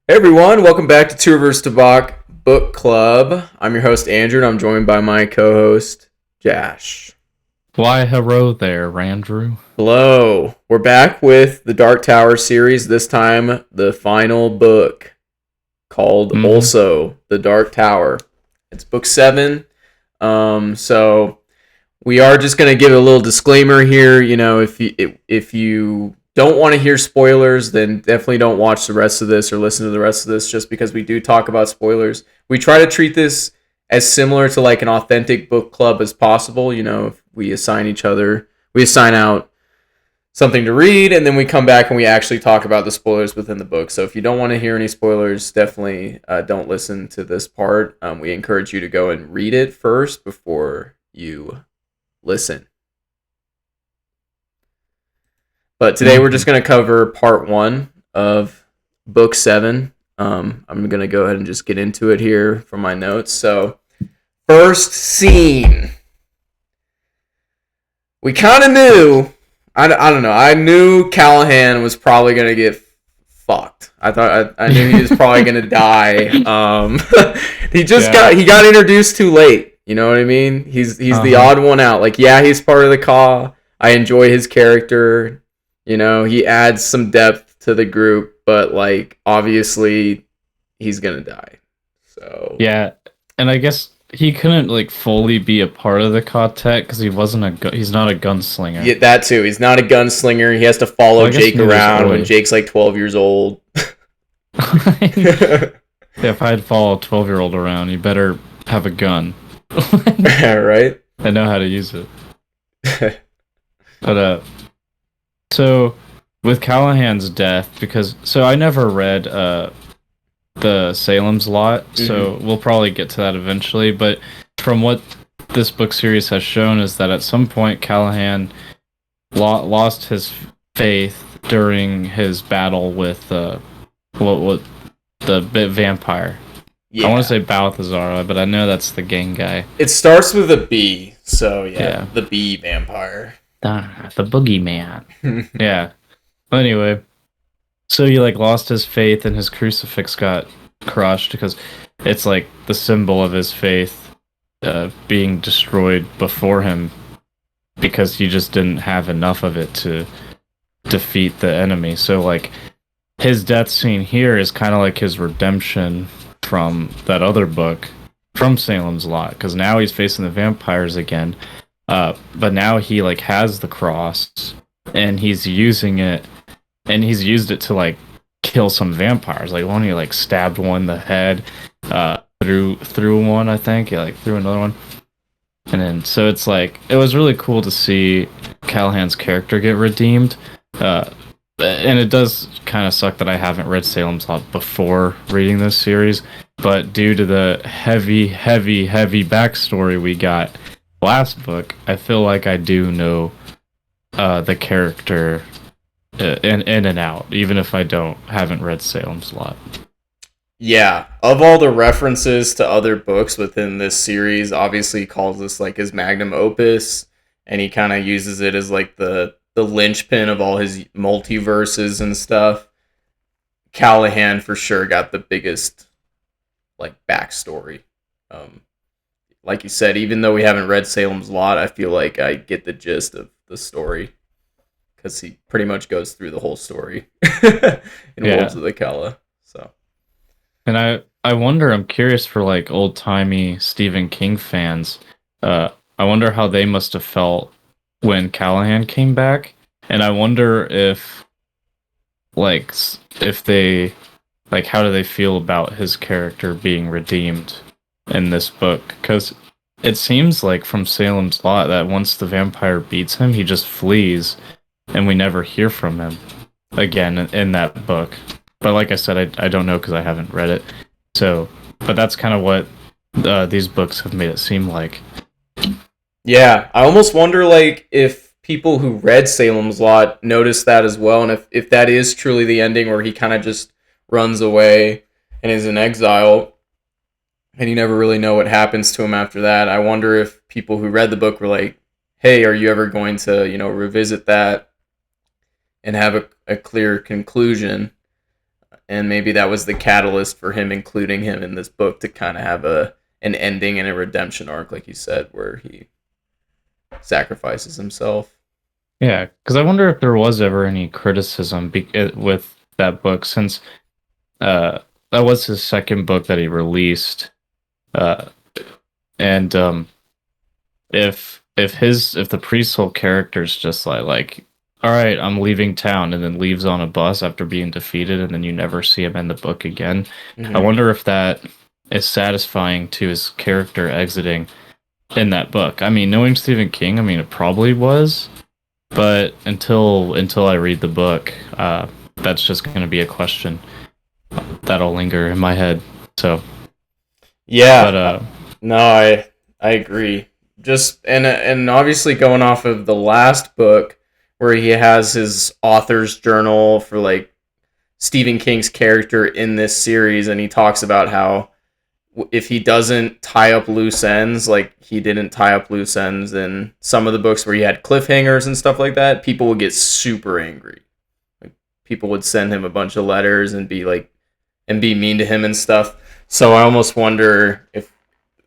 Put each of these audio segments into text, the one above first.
Hey everyone, welcome back to Two Rivers Tabac Book Club. I'm your host Andrew, and I'm joined by my co-host Jash. Why, hello there, Randrew. Hello, we're back with the Dark Tower series. This time, the final book called Mm-hmm. also the Dark Tower. It's book 7. So we are just gonna give a little disclaimer here. If you don't want to hear spoilers, then definitely don't watch the rest of this or listen to the rest of this. Just because we do talk about spoilers, we try to treat this as similar to like an authentic book club as possible. If we assign out something to read, and then we come back and we actually talk about the spoilers within the book. So if you don't want to hear any spoilers, definitely don't listen to this part. We encourage you to go and read it first before you listen. But today we're Mm-hmm. just going to cover part 1 of book 7. I'm going to go ahead and just get into it here from my notes. So, first scene. We kind of knew. I don't know. I knew Callahan was probably going to get fucked. I knew he was probably going to die. Yeah. He got introduced too late. You know what I mean? He's the Uh-huh. odd one out. Like, yeah, he's part of the Caw. I enjoy his character. He adds some depth to the group, but like obviously he's gonna die. So Yeah, and I guess he couldn't like fully be a part of the quartet because he's not a gunslinger. yeah, that too. He's not a gunslinger. He has to Well, follow I guess Jake neither's around when Oi. Jake's like 12 years old. Yeah, if I'd follow a 12-year-old around, you better have a gun. Right? I know how to use it. But so with Callahan's death, because I never read the Salem's Lot, hmm so we'll probably get to that eventually. But from what this book series has shown is that at some point Callahan lost his faith during his battle with what the bit vampire. I want to Yeah. say Balthazar, but I know that's the gang guy. It starts with a B, so yeah, Yeah, the B vampire. the boogeyman. Yeah. Well, anyway, so he like lost his faith and his crucifix got crushed because it's like the symbol of his faith being destroyed before him because he just didn't have enough of it to defeat the enemy. So like his death scene here is kind of like his redemption from that other book from Salem's Lot because now he's facing the vampires again. But now he like has the cross and he's using it and he's used it to like kill some vampires. Like one he like stabbed one in the head, through one I think, yeah, like through another one. And then so it's like it was really cool to see Callahan's character get redeemed. Uh, and it does kind of suck that I haven't read Salem's Lot before reading this series, but due to the heavy backstory we got last book, I feel like I do know the character in and out, even if I don't haven't read Salem's Lot. Yeah, of all the references to other books within this series, obviously he calls this like his magnum opus, and he kind of uses it as like the linchpin of all his multiverses and stuff. Callahan for sure got the biggest like backstory. Um, like you said, even though we haven't read Salem's Lot, I feel like I get the gist of the story because he pretty much goes through the whole story in Wolves Yeah, of the Kala. So and I wonder. I'm curious for like old timey Stephen King fans. I wonder how they must have felt when Callahan came back, and I wonder if like if they like how do they feel about his character being redeemed in this book? Because it seems like from Salem's Lot that once the vampire beats him, he just flees, and we never hear from him again in that book. But like I said, I don't know because I haven't read it. So, but that's kind of what these books have made it seem like. yeah, I almost wonder like if people who read Salem's Lot noticed that as well, and if that is truly the ending where he kind of just runs away and is in exile, and you never really know what happens to him after that. I wonder if people who read the book were like, "Hey, are you ever going to revisit that and have a clear conclusion?" and maybe that was the catalyst for him including him in this book to kind of have an ending and a redemption arc, like you said, where he sacrifices himself. Yeah, because I wonder if there was ever any criticism with that book, since uh, that was his second book that he released, uh, and if the priest's whole character's just like, all right, I'm leaving town, and then leaves on a bus after being defeated, and then you never see him in the book again. I Mm-hmm. wonder if that is satisfying to his character exiting in that book. I mean, knowing Stephen King, I mean, it probably was, but until I read the book, that's just going to be a question that'll linger in my head. So, but Yeah, no, I agree. Just and obviously going off of the last book where he has his author's journal for like Stephen King's character in this series, and he talks about how if he doesn't tie up loose ends, like he didn't tie up loose ends in some of the books where he had cliffhangers and stuff like that, people would get super angry. Like people would send him a bunch of letters and be mean to him and stuff. So I almost wonder if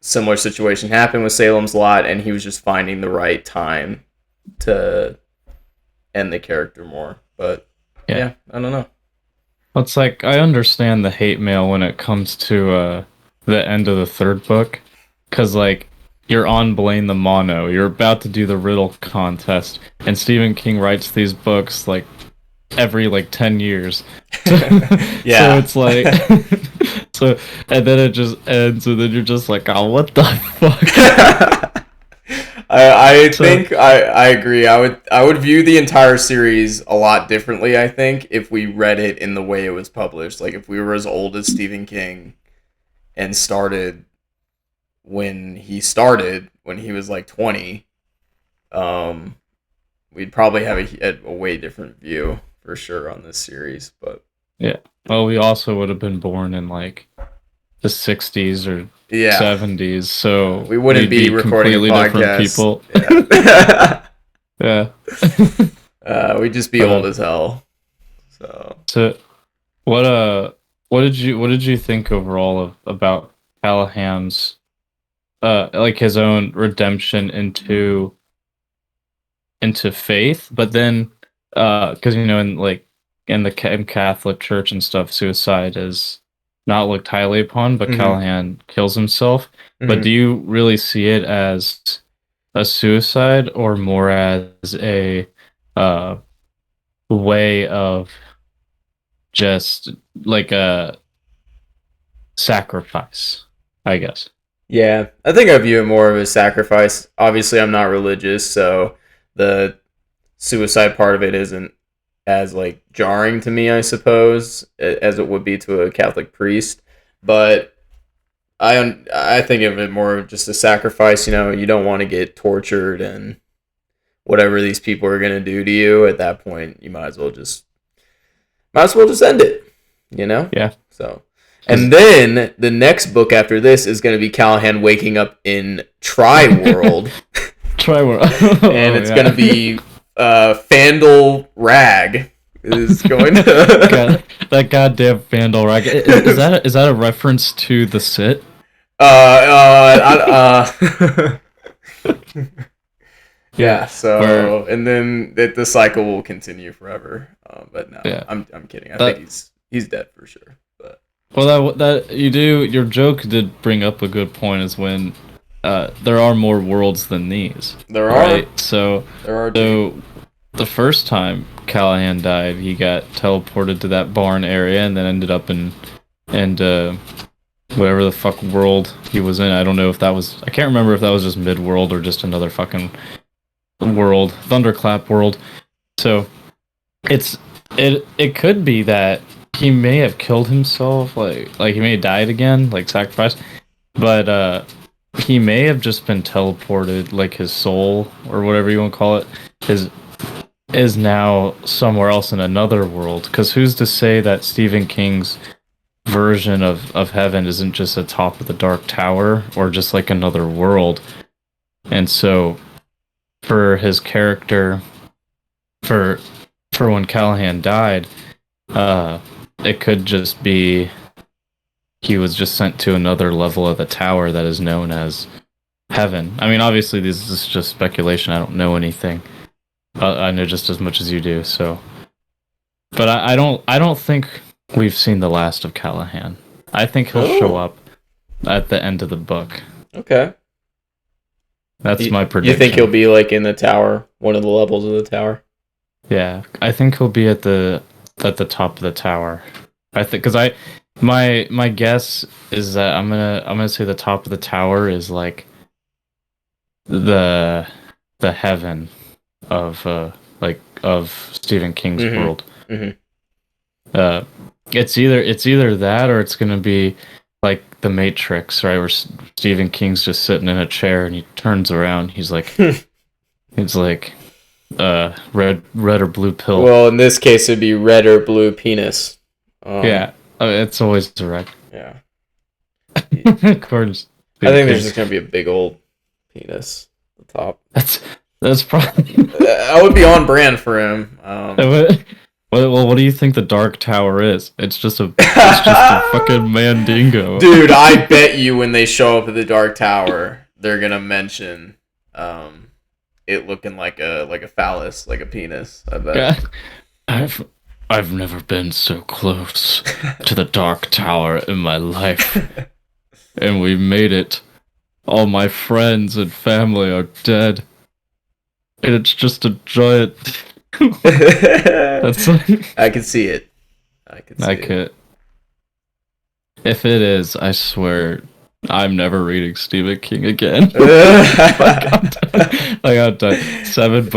similar situation happened with Salem's Lot, and he was just finding the right time to end the character more. But yeah, I don't know. it's like I understand the hate mail when it comes to the end of the third book, because like you're on Blaine the Mono, you're about to do the riddle contest, and Stephen King writes these books like every like 10 years. So Yeah. it's like so, and then it just ends, and then you're just like, oh, what the fuck? I So think I agree. I would view the entire series a lot differently, I think, if we read it in the way it was published. Like if we were as old as Stephen King and started when he was like 20, um we'd probably have a way different view for sure on this series, but yeah, well, we also would have been born in like the 60s or yeah. 70s, so We wouldn't we'd be be recording a completely different podcast. people. Yeah. Yeah. We'd just be But old as hell. So so what what did you think overall of about Callahan's like his own redemption into faith, but then because you know, in like in the in Catholic Church and stuff, suicide is not looked highly upon, but hmm Callahan kills himself. But hmm do you really see it as a suicide, or more as a uh way of just like a sacrifice, I guess? yeah, I think I view it more of a sacrifice. Obviously, I'm not religious, so the suicide part of it isn't as like jarring to me, I suppose, as it would be to a Catholic priest. But I think of it more of just a sacrifice. You know, you don't want to get tortured and whatever these people are gonna do to you. At that point, you might as well just end it. You know. Yeah, So, because and then the next book after this is gonna be Callahan waking up in Tri World, try more. and Oh it's yeah. gonna be Fandle Rag is going to. God, that goddamn Vandal rag. Is that a reference to the sit? Yeah, Yeah. where So, and then the cycle will continue forever. But no, yeah, I'm kidding. I think that he's dead for sure. But well, that you do, your joke did bring up a good point, is when there are more worlds than these, there are right? So there are two. so the first time Callahan died, he got teleported to that barn area and then ended up in and whatever the fuck world he was in. I don't know if that was, I can't remember if that was just mid world or just another fucking world, thunderclap world. So it's it could be that he may have killed himself, like he may have died again, like sacrificed, but he may have just been teleported, like his soul or whatever you want to call it is now somewhere else in another world. Because who's to say that Stephen King's version of heaven isn't just atop of the Dark Tower, or just like another world? And so for his character, for for when Callahan died, uh it could just be he was just sent to another level of the tower that is known as heaven. I mean, obviously, this is just speculation. I don't know anything. I know just as much as you do. So, but I don't think we've seen the last of Callahan. I think he'll show up at the end of the book. Okay. That's my prediction. You think he'll be like in the tower, one of the levels of the tower? Yeah, I think he'll be at the top of the tower. I think because my guess is that I'm gonna say the top of the tower is like the heaven of of Stephen King's world. Mm-hmm. It's either that or it's gonna be like The Matrix, right? Where Stephen King's just sitting in a chair and he turns around. He's like, red or blue pill. Well, in this case, it'd be red or blue penis. Yeah, it's always direct. Yeah. Of course. I think there's just gonna be a big old penis at the top. That's probably. I would be on brand for him. Well, what do you think the Dark Tower is? It's just a fucking Mandingo. Dude, I bet you when they show up at the Dark Tower, they're gonna mention it looking like a phallus, like a penis. I bet. Yeah. I've never been so close to the Dark Tower in my life. And we made it. All my friends and family are dead. And it's just a giant. That's like... I can see it. I could. If it is, I swear, I'm never reading Stephen King again. I got done. 7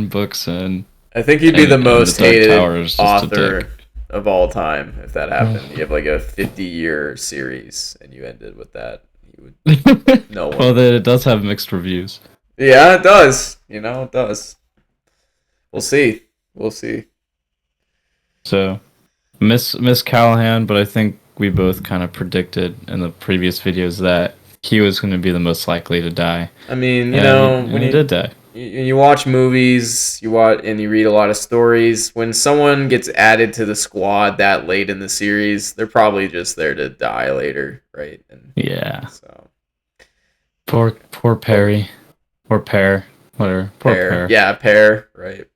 books in. I think he'd be the most hated author of all time if that happened. You have like a 50-year series and you ended with that. You would no one. Well, then it does have mixed reviews. Yeah, it does. It does. We'll see. So, Miss Callahan, but I think we both kind of predicted in the previous videos that he was going to be the most likely to die. I mean, when he did die. You watch movies, and you read a lot of stories. When someone gets added to the squad that late in the series, they're probably just there to die later, right? Yeah. So poor Perry, or Pear, whatever. Poor Pear. Yeah, Pear, right?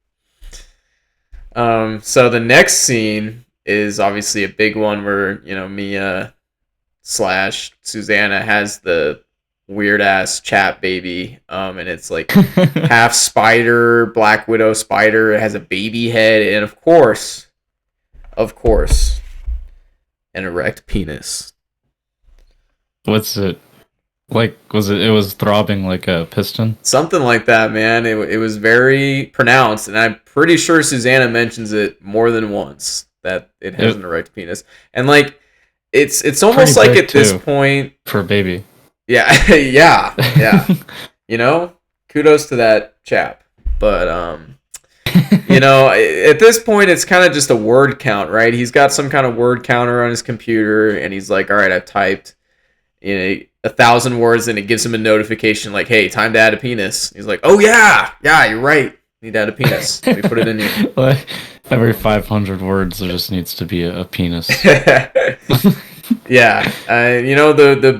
So the next scene is obviously a big one where Mia / Susanna has the weird ass chat baby, and it's like half spider, Black Widow spider. It has a baby head, and of course, an erect penis. What's it like? It was throbbing like a piston? Something like that, man. It was very pronounced, and I'm pretty sure Susanna mentions it more than once that it has an erect penis, and like it's almost like at this point for a baby. Yeah. Kudos to that chap. But at this point it's kind of just a word count, right? He's got some kind of word counter on his computer and he's like, all right, I've typed 1,000 words, and it gives him a notification like, hey, time to add a penis. He's like, oh yeah, you're right. Need to add a penis. Let me put it in here. Like, every 500 words there just needs to be a penis. Yeah, the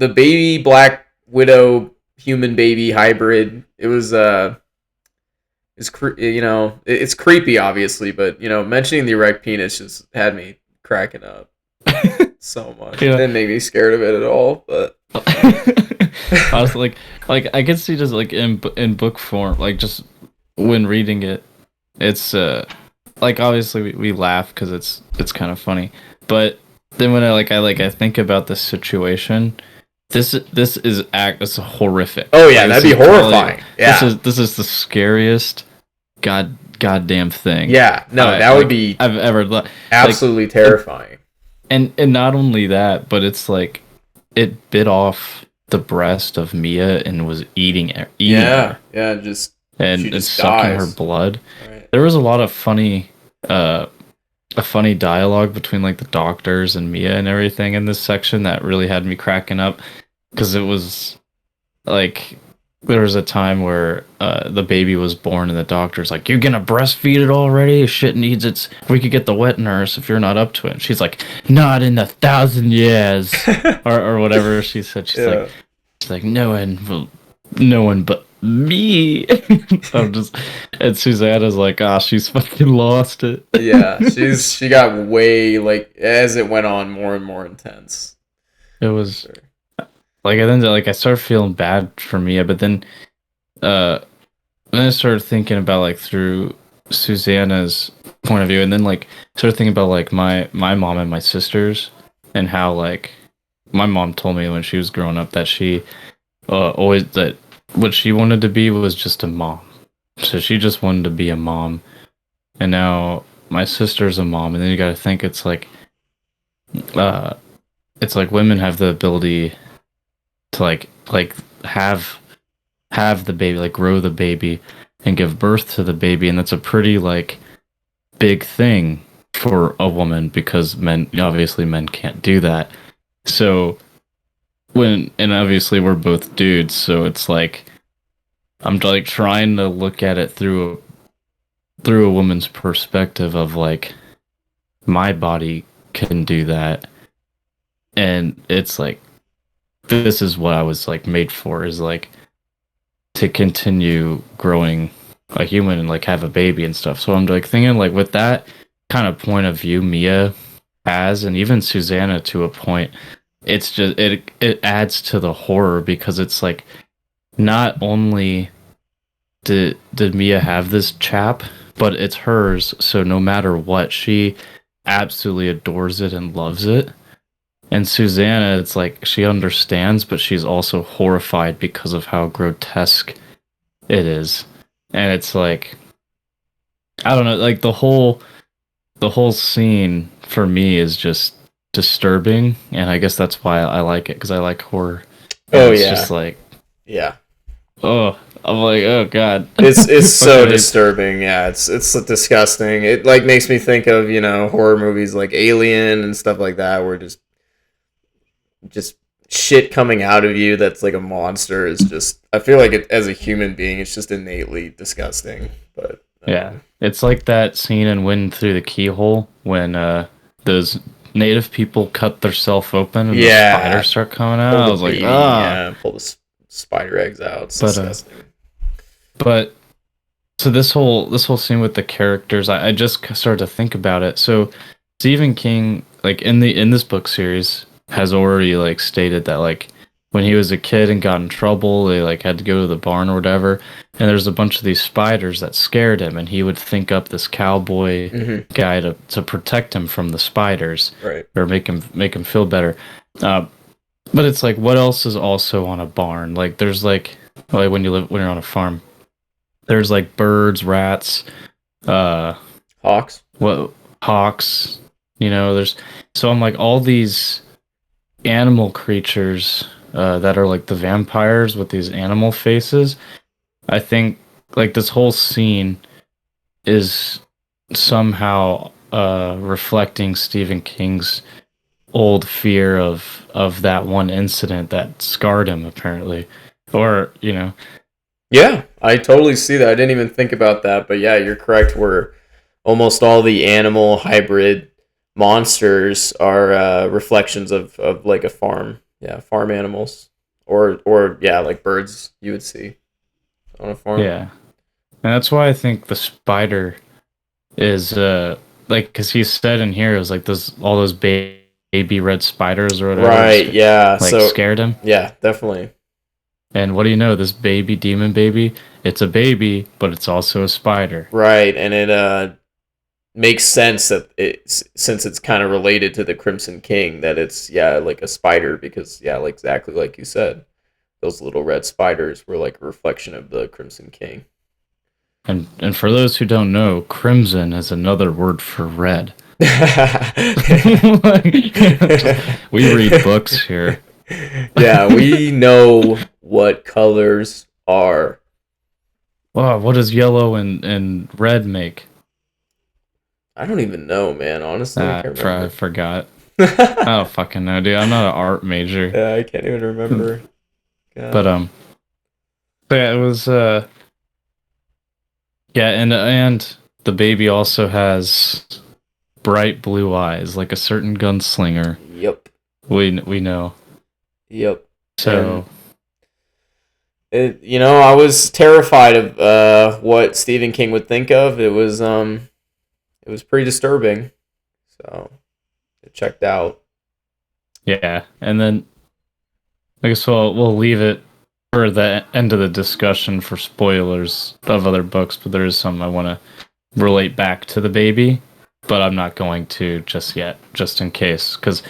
baby Black Widow human baby hybrid. It was it's creepy, obviously, but mentioning the erect penis just had me cracking up so much. Yeah. It didn't make me scared of it at all, but I was like I could see just like in book form, like just when reading it, it's like obviously we laugh because it's kind of funny, but then when I think about this situation, this is horrific. Oh yeah, that'd be horrifying. Yeah, this is the scariest goddamn thing. Yeah, no, that would be I've ever absolutely terrifying. And not only that, but it's like it bit off the breast of Mia and was eating her. Yeah, just sucking her blood. Right. There was a lot of funny dialogue between like the doctors and Mia and everything in this section that really had me cracking up, because it was like there was a time where the baby was born and the doctor's like, "You're gonna breastfeed it already? Shit needs its. We could get the wet nurse if you're not up to it." And she's like, "Not in 1,000 years," or whatever she said. Yeah. She's like, no one but me. I'm just, and Susanna's like, ah, she's fucking lost it. Yeah, she got way, like, as it went on, more and more intense. It For was sure. like, and then like I started feeling bad for Mia, but uh then I started thinking about like through Susanna's point of view, and then like started thinking about like my mom and my sisters, and how like my mom told me when she was growing up that she always that what she wanted to be was just a mom. So she just wanted to be a mom, and now my sister's a mom, and then you got to think uh it's like women have the ability to like have have the baby, like grow the baby and give birth to the baby, and that's a pretty like big thing for a woman because men can't do that. So and obviously we're both dudes, so it's like I'm like trying to look at it through a woman's perspective of like my body can do that, and it's like this is what I was like made for, is like to continue growing a human and like have a baby and stuff. So I'm like thinking like with that kind of point of view Mia has, and even Susanna to a point, it's just it adds to the horror because it's like not only did Mia have this chap, but it's hers, so no matter what, she absolutely adores it and loves it. And Susanna, it's like she understands, but she's also horrified because of how grotesque it is. And it's like I don't know, like the whole scene for me is just disturbing, and I guess that's why I like it, because I like horror. And Oh it's yeah, just like, yeah. oh, I'm like, oh god. It's so Fucking disturbing. Yeah, it's disgusting. It like makes me think of, horror movies like Alien and stuff like that, where just shit coming out of you that's like a monster is just. I feel like as a human being, it's just innately disgusting. But yeah, it's like that scene in Wind Through the Keyhole when those native people cut themselves open and the yeah, spiders start coming out. pull I the was like, baby, ah. yeah, pull the spider eggs out. It's But disgusting. but so this whole scene with the characters, I just started to think about it. So Stephen King, like in this book series, has already like stated that like when he was a kid and got in trouble, they like had to go to the barn or whatever, and there's a bunch of these spiders that scared him, and he would think up this cowboy Hmm. guy to protect him from the spiders Right. or make him feel better. Uh, but it's like, what else is also on a barn? Like there's like when you're on a farm, there's like birds, rats, uh, Hawks. what hawks. There's so I'm like all these animal creatures that are like the vampires with these animal faces. I think like this whole scene is somehow reflecting Stephen King's old fear of that one incident that scarred him apparently, or Yeah, I totally see that. I didn't even think about that, but yeah, you're correct. Where almost all the animal hybrid monsters are reflections of like a farm. Yeah, farm animals, or yeah, like birds you would see on a farm. yeah. And that's why I think the spider is like because he said in here it was like those all those baby red spiders or whatever Right. Yeah. like So scared him. yeah, definitely. And what do you know? This baby demon baby, it's a baby, but it's also a spider. Right, and it makes sense that since it's kind of related to the Crimson King, that it's, yeah, like a spider, because yeah, like exactly like you said, those little red spiders were like a reflection of the Crimson King. And for those who don't know, crimson is another word for red. Like, we read books here. Yeah, we know what colors are. Wow, what does yellow and red make? I don't even know, man. Honestly, I can't I remember. forgot. I don't fucking know, dude. I'm not an art major. Yeah, I can't even remember. But God. Yeah, it was yeah, and the baby also has bright blue eyes, like a certain gunslinger. Yep. We know. Yep. And So I was terrified of what Stephen King would think of. It was pretty disturbing. So it checked out. yeah, and then I guess we'll leave it for the end of the discussion for spoilers of other books, but there is some I want to relate back to the baby, but I'm not going to just yet, just in case, because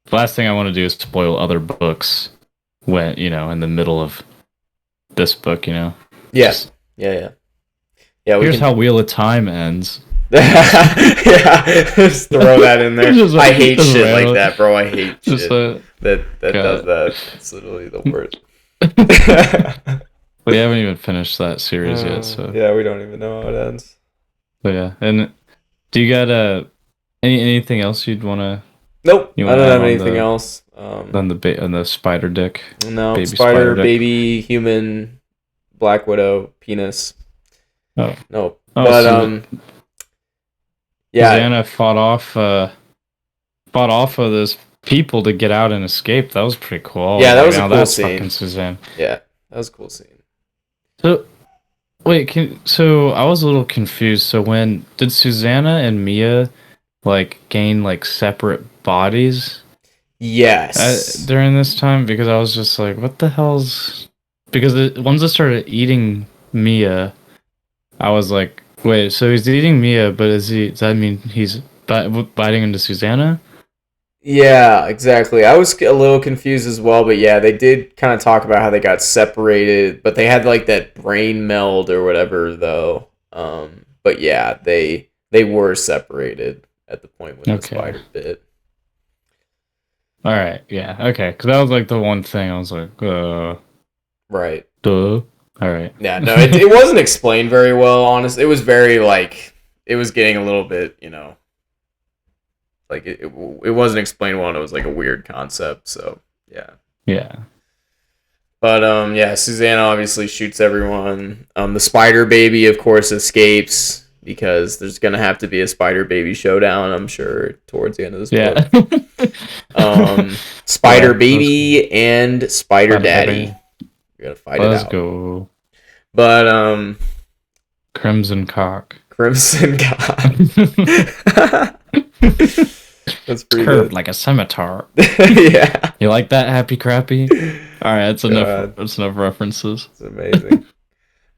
the last thing I want to do is spoil other books when in the middle of this book. Yeah. Just, Yeah. Yeah. We here's can. how Wheel of Time ends. Yeah. Just throw that in there. Just- I hate just shit like randomly. that, bro. I hate Just shit that does God. that. It's literally the worst. We haven't even finished that series yet, so Yeah, we don't even know how it ends. but yeah. And do you got anything else you'd wanna Nope, you I wanna don't add have on anything the else. on the spider dick? No, Baby spider, dick? baby, human, Black Widow, penis. Oh. Nope. Oh, But so yeah, Xana fought off of those people to get out and escape. That was pretty cool. yeah, that Like, was a now cool that's scene. fucking Suzanne. Yeah, that was a cool scene. So wait, so I was a little confused. So when did Susanna and Mia like gain like separate bodies Yes. during this time? Because I was just like, what the hell's? Because once I started eating Mia, I was like, wait, so he's eating Mia, but does that mean he's biting into Susanna? Yeah, exactly. I was a little confused as well, but yeah, they did kind of talk about how they got separated, but they had like that brain meld or whatever though. But yeah, they were separated at the point when the Okay. spider bit. All right. Yeah. Okay. Because that was like the one thing I was like, Right. duh. All right. Yeah, no, it wasn't explained very well, honest. It was very like it was getting a little bit, like it wasn't explained well and it was like a weird concept, so yeah. Yeah. But yeah, Susanna obviously shoots everyone. The spider baby, of course, escapes because there's gonna have to be a spider baby showdown, I'm sure, towards the end of this book. Spider baby and spider daddy. We're gonna fight it out. Let's go. But Crimson Cock. Crimson God. That's pretty Curved good. like a scimitar. Yeah. You like that, Happy Crappy? All right, that's enough. God. That's enough references. It's amazing.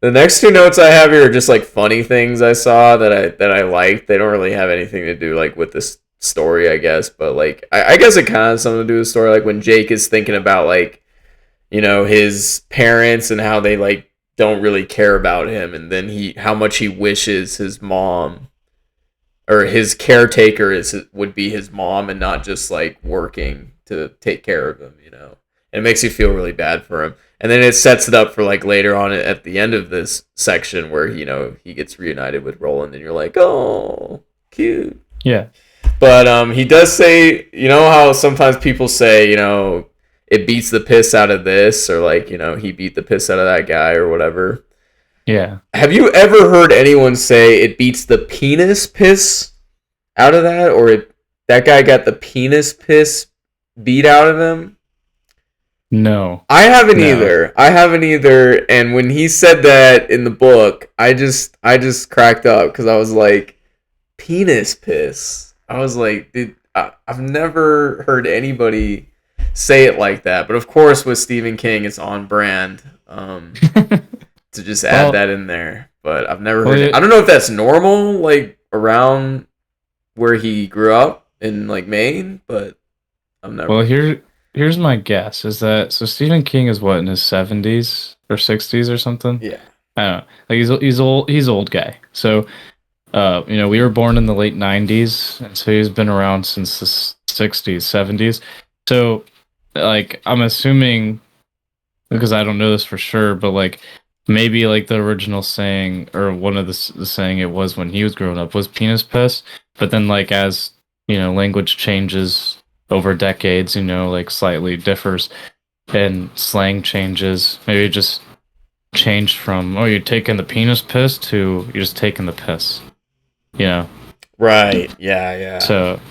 The next two notes I have here are just like funny things I saw that I liked. They don't really have anything to do like with this story, I guess. But like I guess it kind of has something to do with the story. Like when Jake is thinking about like his parents and how they like don't really care about him, and then how much he wishes his mom or his caretaker would be his mom and not just like working to take care of him. It makes you feel really bad for him. And then it sets it up for like later on at the end of this section where he gets reunited with Roland, and you're like, oh, cute. Yeah. But he does say, how sometimes people say, it beats the piss out of this, or like, he beat the piss out of that guy or whatever. Yeah. Have you ever heard anyone say it beats the penis piss out of that, or that guy got the penis piss beat out of him? No. I haven't either. And when he said that in the book, I just cracked up because I was like, penis piss. I was like, dude, I've never heard anybody say it like that. But of course, with Stephen King, it's on brand to just add that in there. But I've never heard it. I don't know if that's normal, like around where he grew up in like Maine, but I've never. Well, here's my guess is that so Stephen King is what, in his 70s or 60s or something? Yeah. I don't know. Like he's old guy. So we were born in the late 90s, and so he's been around since the 60s, 70s. So like I'm assuming, because I don't know this for sure, but like maybe like the original saying, or one of the saying it was when he was growing up, was penis piss, but then like as language changes over decades, like slightly differs, and slang changes, maybe it just changed from, oh, you're taking the penis piss to you're just taking the piss. You know? Right. Yeah. So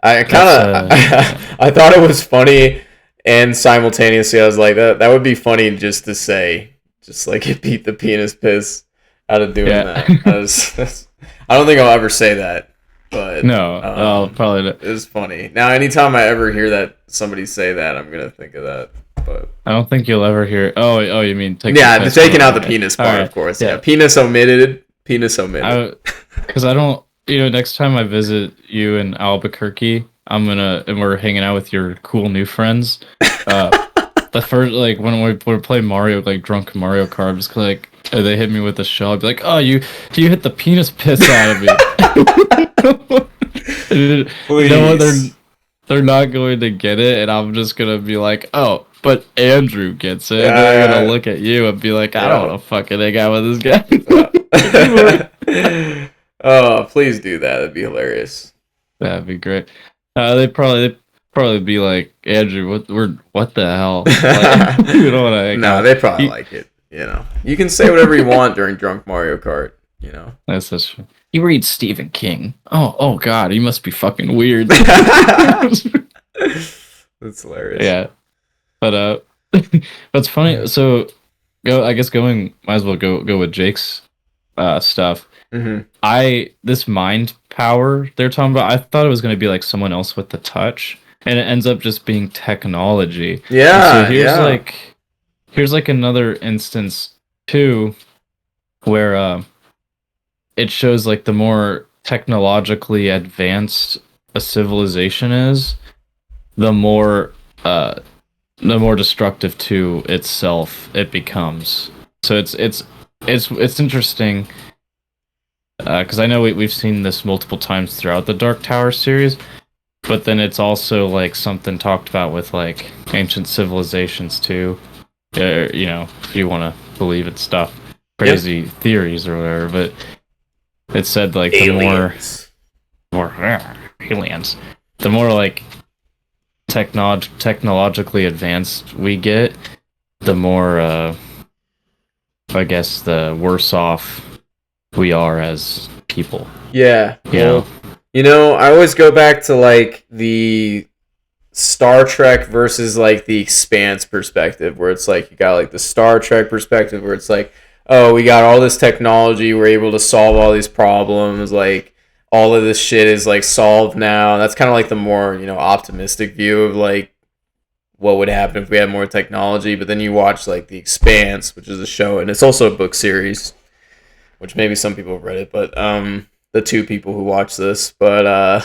I kind that's of I thought it was funny, and simultaneously I was like, that would be funny just to say, just like it beat the penis piss out of doing yeah. that. I don't think I'll ever say that, but No, I'll probably not. it was funny. Now, anytime I ever hear that somebody say that, I'm gonna think of that. But I don't think you'll ever hear. Oh, you mean take yeah, the piss taking out part, the okay. penis All part, right. of course. Yeah. Yeah, penis omitted. Penis omitted. Because I don't, next time I visit you in Albuquerque, and we're hanging out with your cool new friends. The first, like, when we play Mario, like, drunk Mario Kart, I'm just like, they hit me with a shell, I'd be like, oh, you hit the penis piss out of me. Please. You know what, they're not going to get it, and I'm just gonna be like, oh, but Andrew gets it. And they're gonna look at you and be like, I don't want to fucking hang out with this guy. Oh, please do that. That'd be hilarious. That'd be great. They'd probably be like, Andrew, what the hell? Like, you know what I? No, they probably like it. You can say whatever you want during drunk Mario Kart. That's true. You read Stephen King. Oh God, he must be fucking weird. That's hilarious. Yeah, but it's funny. So I guess might as well go with Jake's stuff. Mm-hmm. This mind power they're talking about, I thought it was going to be like someone else with the touch, and it ends up just being technology. Yeah. And so here's like another instance too, where it shows like the more technologically advanced a civilization is, the more destructive to itself it becomes. So it's interesting. Because I know we've seen this multiple times throughout the Dark Tower series, but then it's also like something talked about with like ancient civilizations too. If you want to believe it, stuff, crazy theories or whatever. But it said like aliens. Aliens, the more like technologically advanced we get, the more I guess the worse off we are as people. Yeah. Well, I always go back to like the Star Trek versus like the Expanse perspective, where it's like you got like the Star Trek perspective where it's like, oh, we got all this technology, we're able to solve all these problems, like all of this shit is like solved now. That's kind of like the more, optimistic view of like what would happen if we had more technology. But then you watch like the Expanse, which is a show, and it's also a book series, which maybe some people have read it, but the two people who watch this, but I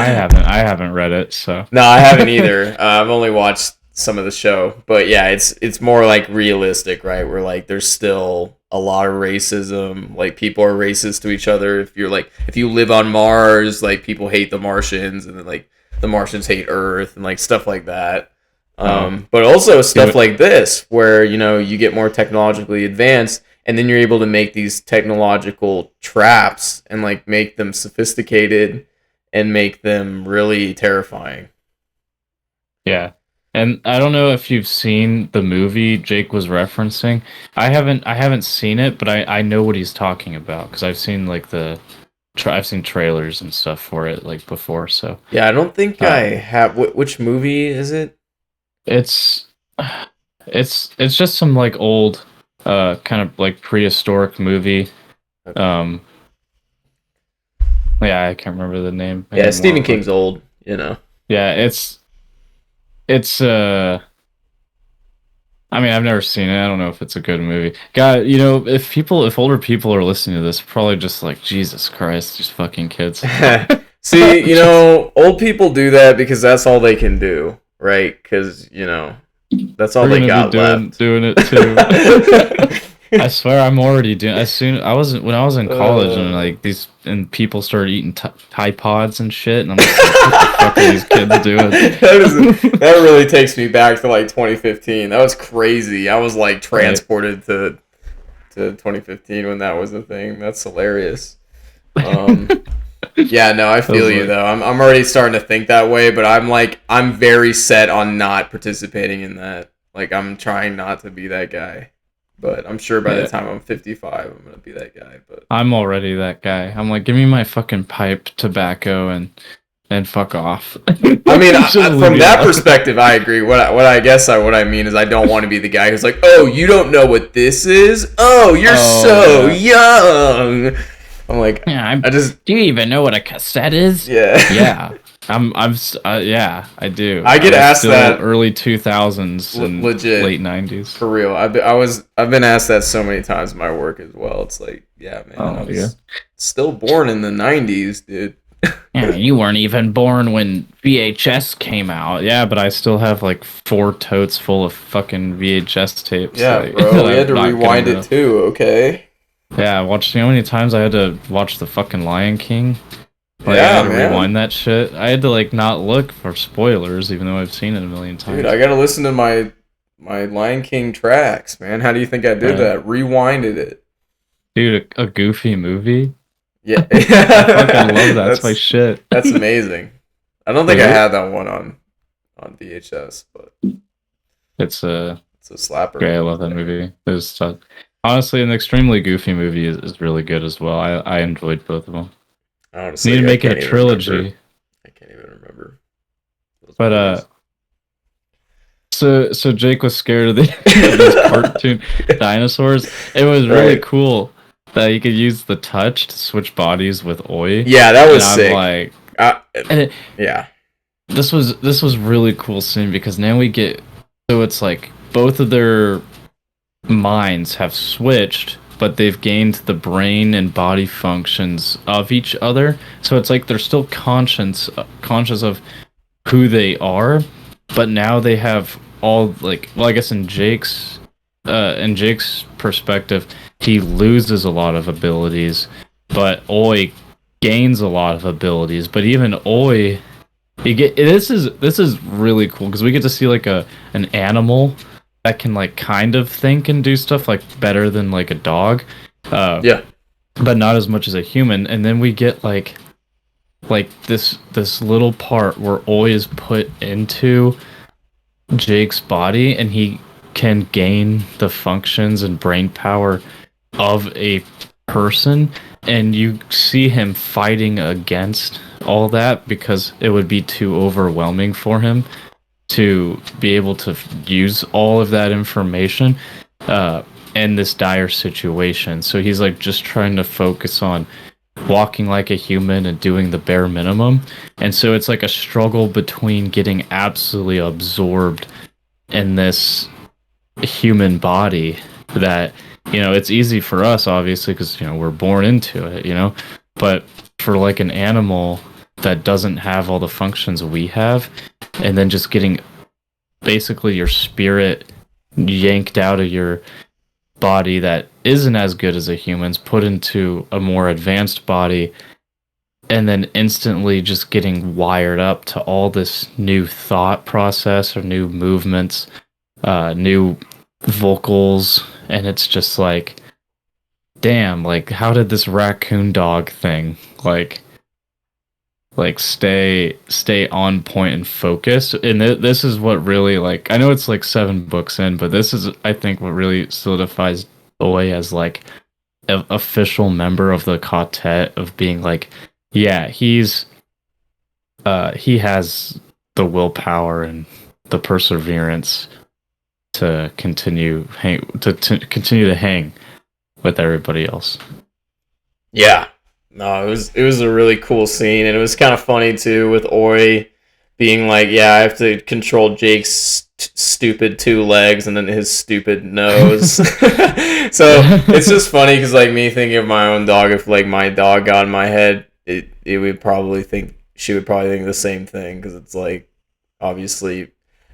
haven't read it, so no, I haven't either. I've only watched some of the show, but yeah, it's more like realistic, right? Where like there's still a lot of racism, like people are racist to each other. If you live on Mars, like people hate the Martians, and then like the Martians hate Earth, and like stuff like that. But also stuff like this, where you get more technologically advanced, and then you're able to make these technological traps and like make them sophisticated and make them really terrifying. Yeah. And I don't know if you've seen the movie Jake was referencing. I haven't seen it, but I know what he's talking about because I've seen like I've seen trailers and stuff for it like before. So yeah, I don't think I have. Which movie is it? It's just some like old kind of like prehistoric movie. Okay. Yeah, I can't remember the name. Yeah, Stephen King's old, Yeah, it's I mean, I've never seen it. I don't know if it's a good movie. God, if older people are listening to this, probably just like, Jesus Christ, these fucking kids. See, old people do that because that's all they can do, right? Because, that's all they got left. Doing it too. I swear I'm already doing. When I was in college and people started eating Tide Pods and shit, and I'm just like, what the fuck are these kids doing? That really takes me back to like 2015. That was crazy. I was like transported to 2015 when that was a thing. That's hilarious. Yeah, no, I feel you though. I'm already starting to think that way, but I'm very set on not participating in that. Like I'm trying not to be that guy. But I'm sure by the Yeah. time I'm 55, I'm gonna be that guy. But I'm already that guy. I'm like, give me my fucking pipe, tobacco, and fuck off. I mean, Just leave from me that alone. perspective, I agree. What I mean is, I don't want to be the guy who's like, "Oh, you don't know what this is? Oh, you're Oh so yeah. young." I'm like, Yeah, I just, do you even know what a cassette is? yeah. Yeah. Yeah, I do. I I get was asked still that early 2000s and late legit 90s. for real. I've been asked that so many times in my work as well. It's like, yeah, man, I Oh, yeah. was still born in the '90s, dude. Yeah, you weren't even born when VHS came out. Yeah, but I still have like 4 totes full of fucking VHS tapes Yeah, like, that bro, we had I'm to not getting rewind rid it of. too. Okay. Yeah, you know how many times I had to watch the fucking Lion King? Like, I Yeah, had to man. rewind that shit. I had to, like, not look for spoilers, even though I've seen it a million Dude, times. I gotta listen to my Lion King tracks, man. How do you think I did Yeah. that? Rewinded it. Dude, a goofy movie? Yeah, I fucking love that. That's my that's shit. that's amazing. I don't think I Yeah. had that one on VHS, but It's it's a slapper. great. I love that movie. It's honestly an extremely goofy movie is really good as well. I enjoyed both of them. Need to Honestly, make it a trilogy. I can't even remember those But movies. so Jake was scared of of these cartoon dinosaurs. It was really Right. cool that you could use the touch to switch bodies with Oi. Yeah, that And was I'm sick. like, Uh, and it, yeah. this was really cool scene because now we get, so it's like both of their minds have switched, but they've gained the brain and body functions of each other. So it's like they're still conscious of who they are, but now they have all, like, well, I guess in Jake's perspective, he loses a lot of abilities, but Oi gains a lot of abilities. But even Oi, you get, this is really cool because we get to see like an animal that can like kind of think and do stuff like better than like a dog, uh, Yeah. but not as much as a human. And then we get like this little part where Oi is put into Jake's body and he can gain the functions and brain power of a person, and you see him fighting against all that because it would be too overwhelming for him to be able to use all of that information uh, in this dire situation. So he's like just trying to focus on walking like a human and doing the bare minimum. And so it's like a struggle between getting absolutely absorbed in this human body that, it's easy for us obviously because we're born into it, but for like an animal that doesn't have all the functions we have, and then just getting basically your spirit yanked out of your body that isn't as good as a human's, put into a more advanced body, and then instantly just getting wired up to all this new thought process or new movements, new vocals, and it's just like, damn, like how did this raccoon dog thing like stay on point and focused? And this is what really, like, I know it's like 7 books in, but this is, I think, what really solidifies Oi as like an official member of the quartet, of being like, yeah, he has the willpower and the perseverance to continue to hang with everybody else. Yeah. No, it was a really cool scene, and it was kind of funny too with Ori being like, "Yeah, I have to control Jake's stupid 2 legs and then his stupid nose." So it's just funny because like me thinking of my own dog, if like my dog got in my head, it would probably think she would probably think the same thing because it's like obviously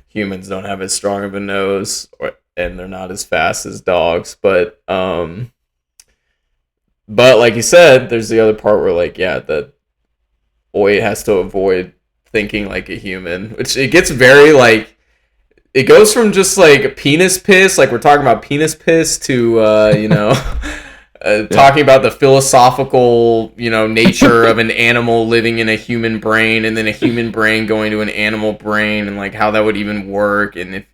humans don't have as strong of a nose and they're not as fast as dogs, but like you said, there's the other part where like yeah, the Oi has to avoid thinking like a human, which it gets very like it goes from just like penis piss, like we're talking about penis piss, to Yeah. talking about the philosophical nature of an animal living in a human brain, and then a human brain going to an animal brain, and like how that would even work, and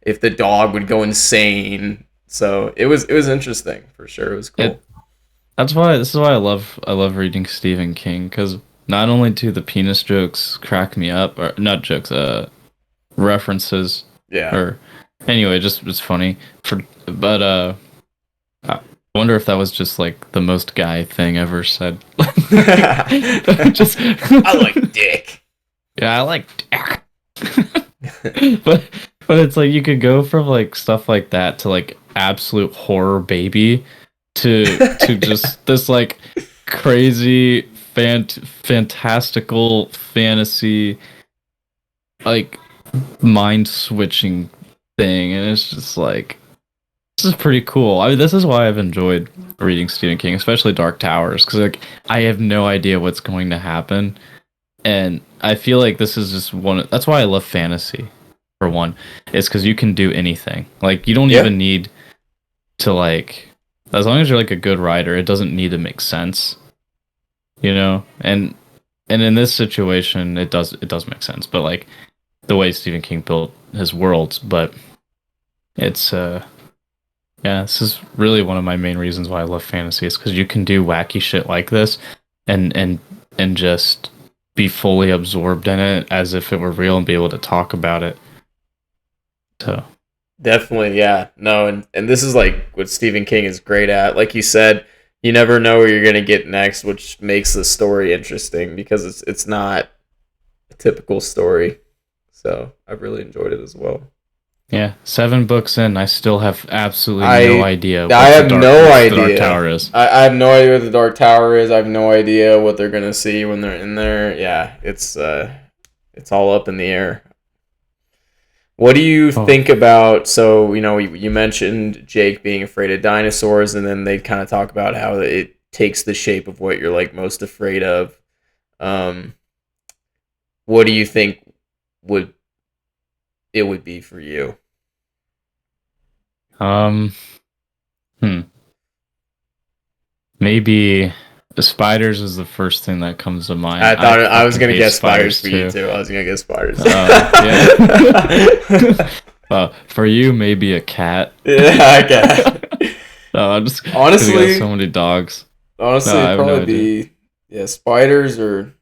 if the dog would go insane So it was interesting for sure. It was cool. It That's why this is why I love reading Stephen King, because not only do the penis jokes crack me up, or not jokes, references, Yeah. or anyway, just it's funny for, but I wonder if that was just like the most guy thing ever said. Just I like dick. yeah, I like dick. but but it's like you could go from like stuff like that to like absolute horror baby to just this like crazy fantastical fantasy like mind switching thing, and it's just like this is pretty cool. I mean, this is why I've enjoyed reading Stephen King, especially Dark Towers, because like I have no idea what's going to happen, and I feel like this is just one. That's why I love fantasy. For one, it's because you can do anything. Like you don't Yeah. even need to like, as long as you're like a good writer, it doesn't need to make sense, you know. And in this situation, it does make sense. But like the way Stephen King built his worlds, but it's yeah, this is really one of my main reasons why I love fantasy, is because you can do wacky shit like this, and just be fully absorbed in it as if it were real and be able to talk about it. So Definitely, yeah. No, and this is like what Stephen King is great at. Like you said, you never know where you're gonna get next, which makes the story interesting because it's not a typical story. So I've really enjoyed it as well. yeah, 7 books in, I still have absolutely no I idea I what have no the Dark idea. Tower is. I have no idea what the Dark Tower is. I have no idea what they're gonna see when they're in there. Yeah, it's all up in the air. What do you Oh, think about? So you mentioned Jake being afraid of dinosaurs, and then they kind of talk about how it takes the shape of what you're like most afraid of. Um, what do you think would it would be for you? um, hmm. Maybe the spiders is the first thing that comes to mind. I I thought I was fucking gonna hate guess spiders spiders for you too. too. I was gonna guess spiders. Yeah. For you, maybe a cat. Yeah, okay. No, I'm just because you got so Honestly, many dogs. No, honestly, I it'd have no probably idea. be yeah, spiders or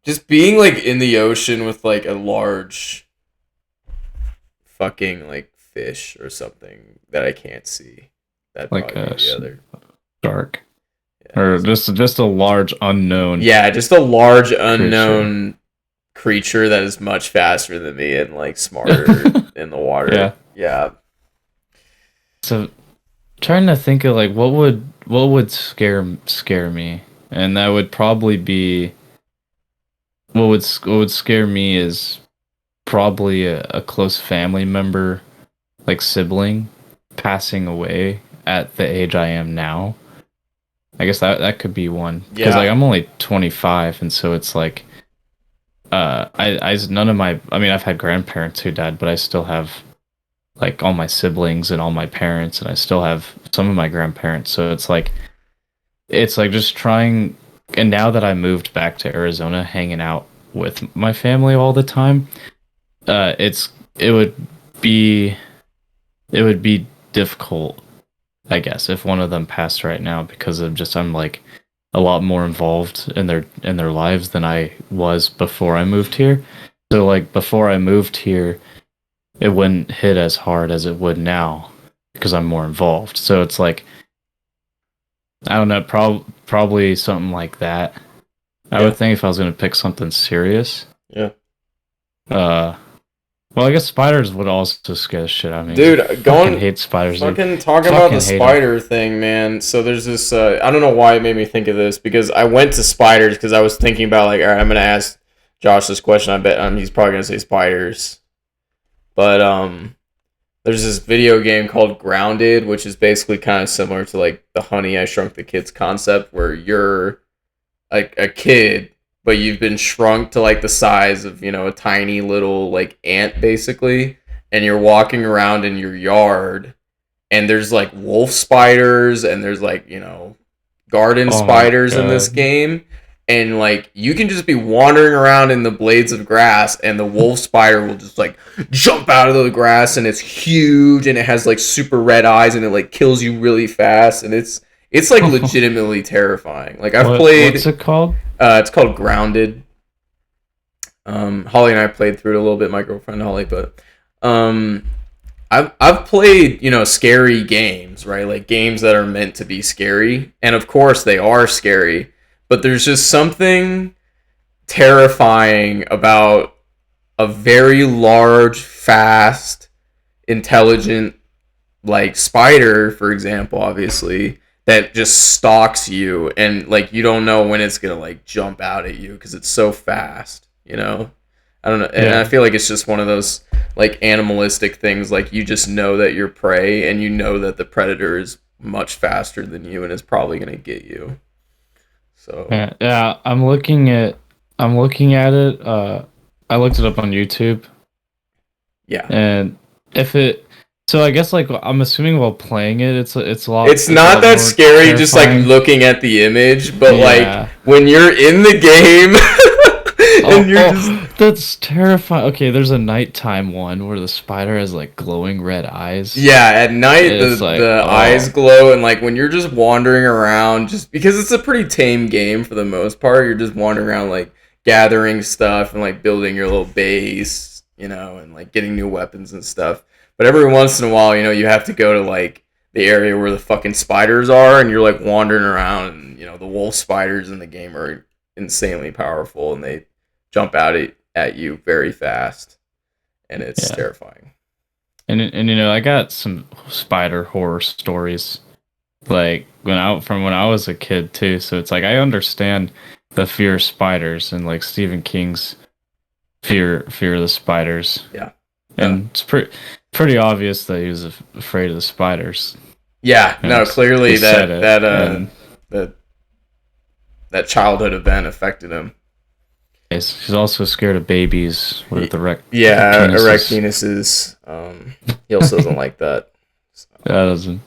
just being like in the ocean with like a large fucking like fish or something that I can't see. That'd Like probably be a the other. shark, Yeah, or just a large unknown yeah, just a large creature. unknown creature that is much faster than me and like smarter in the Yeah. water. Yeah. So trying to think of like what would scare me, and that would probably be what would scare me is probably a close family member, like sibling, passing away at the age I am now. I guess that could be one, because like Yeah. I'm only 25, and so it's like I none of my, I mean, I've had grandparents who died, but I still have like all my siblings and all my parents, and I still have some of my grandparents. So it's like just trying. And now that I moved back to Arizona, hanging out with my family all the time, it's it would be it would be difficult, I guess, if one of them passed right now, because of just I'm like a lot more involved in their lives than I was before I moved here. So like before I moved here, it wouldn't hit as hard as it would now because I'm more involved. So it's like I don't know, probably something like that. I Yeah. would think if I was gonna pick something serious, Yeah. uh, well, I guess spiders would also scare the shit out of me. 'Cause I Dude, fucking going hate spiders, dude. fucking talking about the Fucking hate them. spider thing, man. So there's this I don't know why it made me think of this because I went to spiders because I was thinking about like, all right, I'm gonna ask Josh this question. I bet he's probably gonna say spiders. But there's this video game called Grounded, which is basically kind of similar to like the Honey I Shrunk the Kids concept, where you're like a kid, but you've been shrunk to like the size of a tiny little like ant basically, and you're walking around in your yard, and there's like wolf spiders, and there's like garden Oh my spiders in this god. game, and like you can just be wandering around in the blades of grass, and the wolf spider will just like jump out of the grass, and it's huge, and it has like super red eyes, and it like kills you really fast, and it's like legitimately terrifying. Like I've What's played, it called? it's called Grounded. Holly and I played through it a little bit. My girlfriend Holly, but um, I've played, scary games, right? Like games that are meant to be scary, and of course they are scary. But there's just something terrifying about a very large, fast, intelligent, like spider, for example, obviously, that just stalks you, and like you don't know when it's gonna like jump out at you because it's so fast. I don't know, and I Yeah. feel like it's just one of those like animalistic things. Like you just know that you're prey, and you know that the predator is much faster than you and is probably gonna get you. So Yeah, yeah. I'm looking at it. I looked it up on YouTube, yeah, and if it, so I guess like I'm assuming while playing it, it's it's a not lot that more scary just like terrifying. looking at the image, but like Yeah. when you're in the game and Oh, you're just that's terrifying. Okay, there's a nighttime one where the spider has like glowing red eyes. yeah, at night It's the like, the eyes oh, glow, and like when you're just wandering around, just because it's a pretty tame game for the most part, you're just wandering around like gathering stuff and like building your little base, and like getting new weapons and stuff. But every once in a while, you have to go to like the area where the fucking spiders are, and you're like wandering around, and the wolf spiders in the game are insanely powerful, and they jump out at you very fast, and it's yeah. terrifying. And I got some spider horror stories like when I was a kid too. So it's like I understand the fear of spiders and like Stephen King's fear of the spiders, Yeah. No. and it's pretty obvious that he was afraid of the spiders. Yeah, And no, he clearly said that it, that and that that childhood event affected him. he's also scared of babies with the Yeah, erect penises. penises. He also doesn't like that. That doesn't.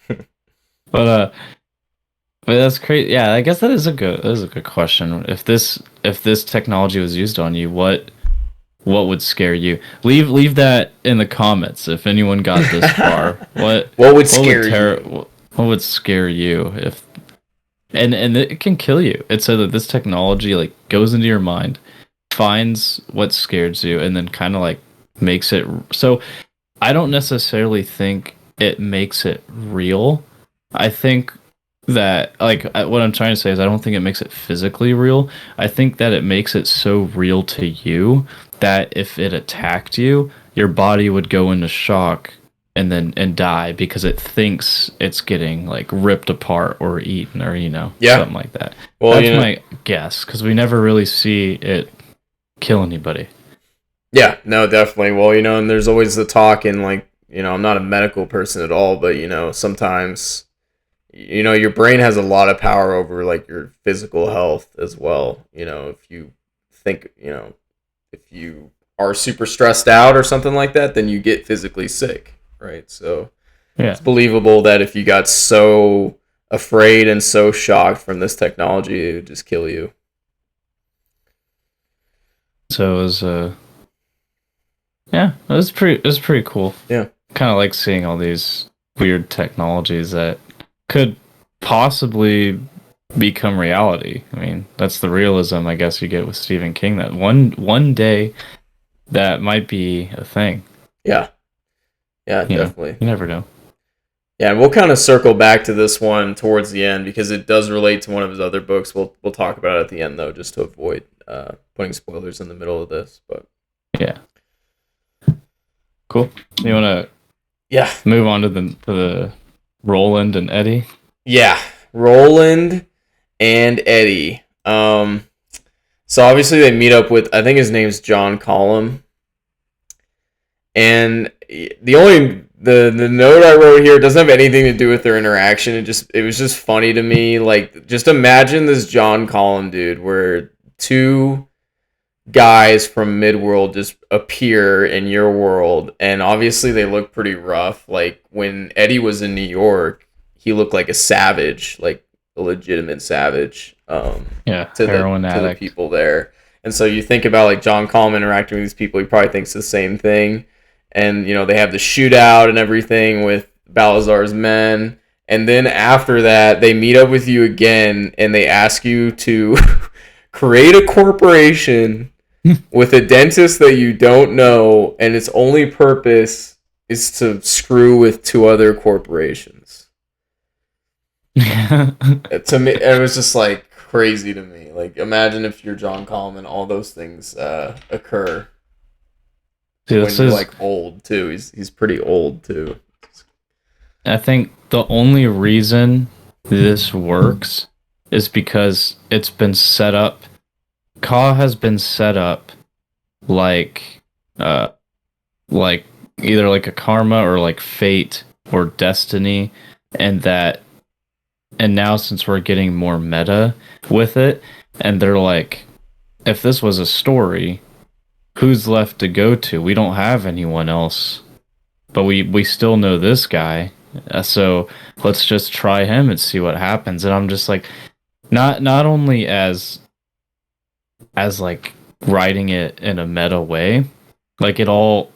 So. But but that's crazy. Yeah, I guess that is a good question. If this technology was used on you, what would scare you? Leave that in the comments if anyone got this far. What would What would scare you? what would scare you if and it can kill you. It said that this technology like goes into your mind, finds what scares you, and then kind of like makes it so I don't necessarily think it makes it real. I think that like what I'm trying to say is I don't think it makes it physically real. I think that it makes it so real to you that if it attacked you, your body would go into shock and die because it thinks it's getting like ripped apart or eaten or Yeah. something like that. Well, That's my guess because we never really see it kill anybody. yeah, no, definitely. Well, and there's always the talk, and like, I'm not a medical person at all, but sometimes your brain has a lot of power over like your physical health as well. If you think, if you are super stressed out or something like that, then you get physically sick, right? So Yeah. it's believable that if you got so afraid and so shocked from this technology, it would just kill you. So it was yeah, it was pretty cool. Yeah. Kind of like seeing all these weird technologies that could possibly become reality. I mean, that's the realism I guess you get with Stephen King that one day that might be a thing. Yeah. Yeah, definitely. You never know. Yeah, and we'll kind of circle back to this one towards the end because it does relate to one of his other books. We'll talk about it at the end though, just to avoid putting spoilers in the middle of this. But Yeah. Cool. You want to yeah, move on to the Roland and Eddie? yeah, Roland and Eddie. So obviously they meet up with, I think his name's John Collum, and the note I wrote here doesn't have anything to do with their interaction. It was just funny to me. Like, just imagine this John Collum dude, where two guys from Midworld just appear in your world, and obviously they look pretty rough. Like when Eddie was in New York, he looked like a savage. Like a legitimate savage Yeah, to heroin the addict. people there. And so you think about like John Collum interacting with these people, he probably thinks the same thing. And you know they have the shootout and everything with Balazar's men, and then after that they meet up with you again and they ask you to create a corporation with a dentist that you don't know, and its only purpose is to screw with two other corporations. To me, it was just like crazy to me. Like, imagine if you're John Collum and all those things occur Dude, when this you're is. like old too. He's pretty old too. I think the only reason this works is because it's been set up. Ka has been set up like, uh, like either like a karma or like fate or destiny, and that, and now since we're getting more meta with it, and they're like, if this was a story, who's left to go to? We don't have anyone else, but we still know this guy. So let's just try him and see what happens. And I'm just like, not only as like writing it in a meta way, like it all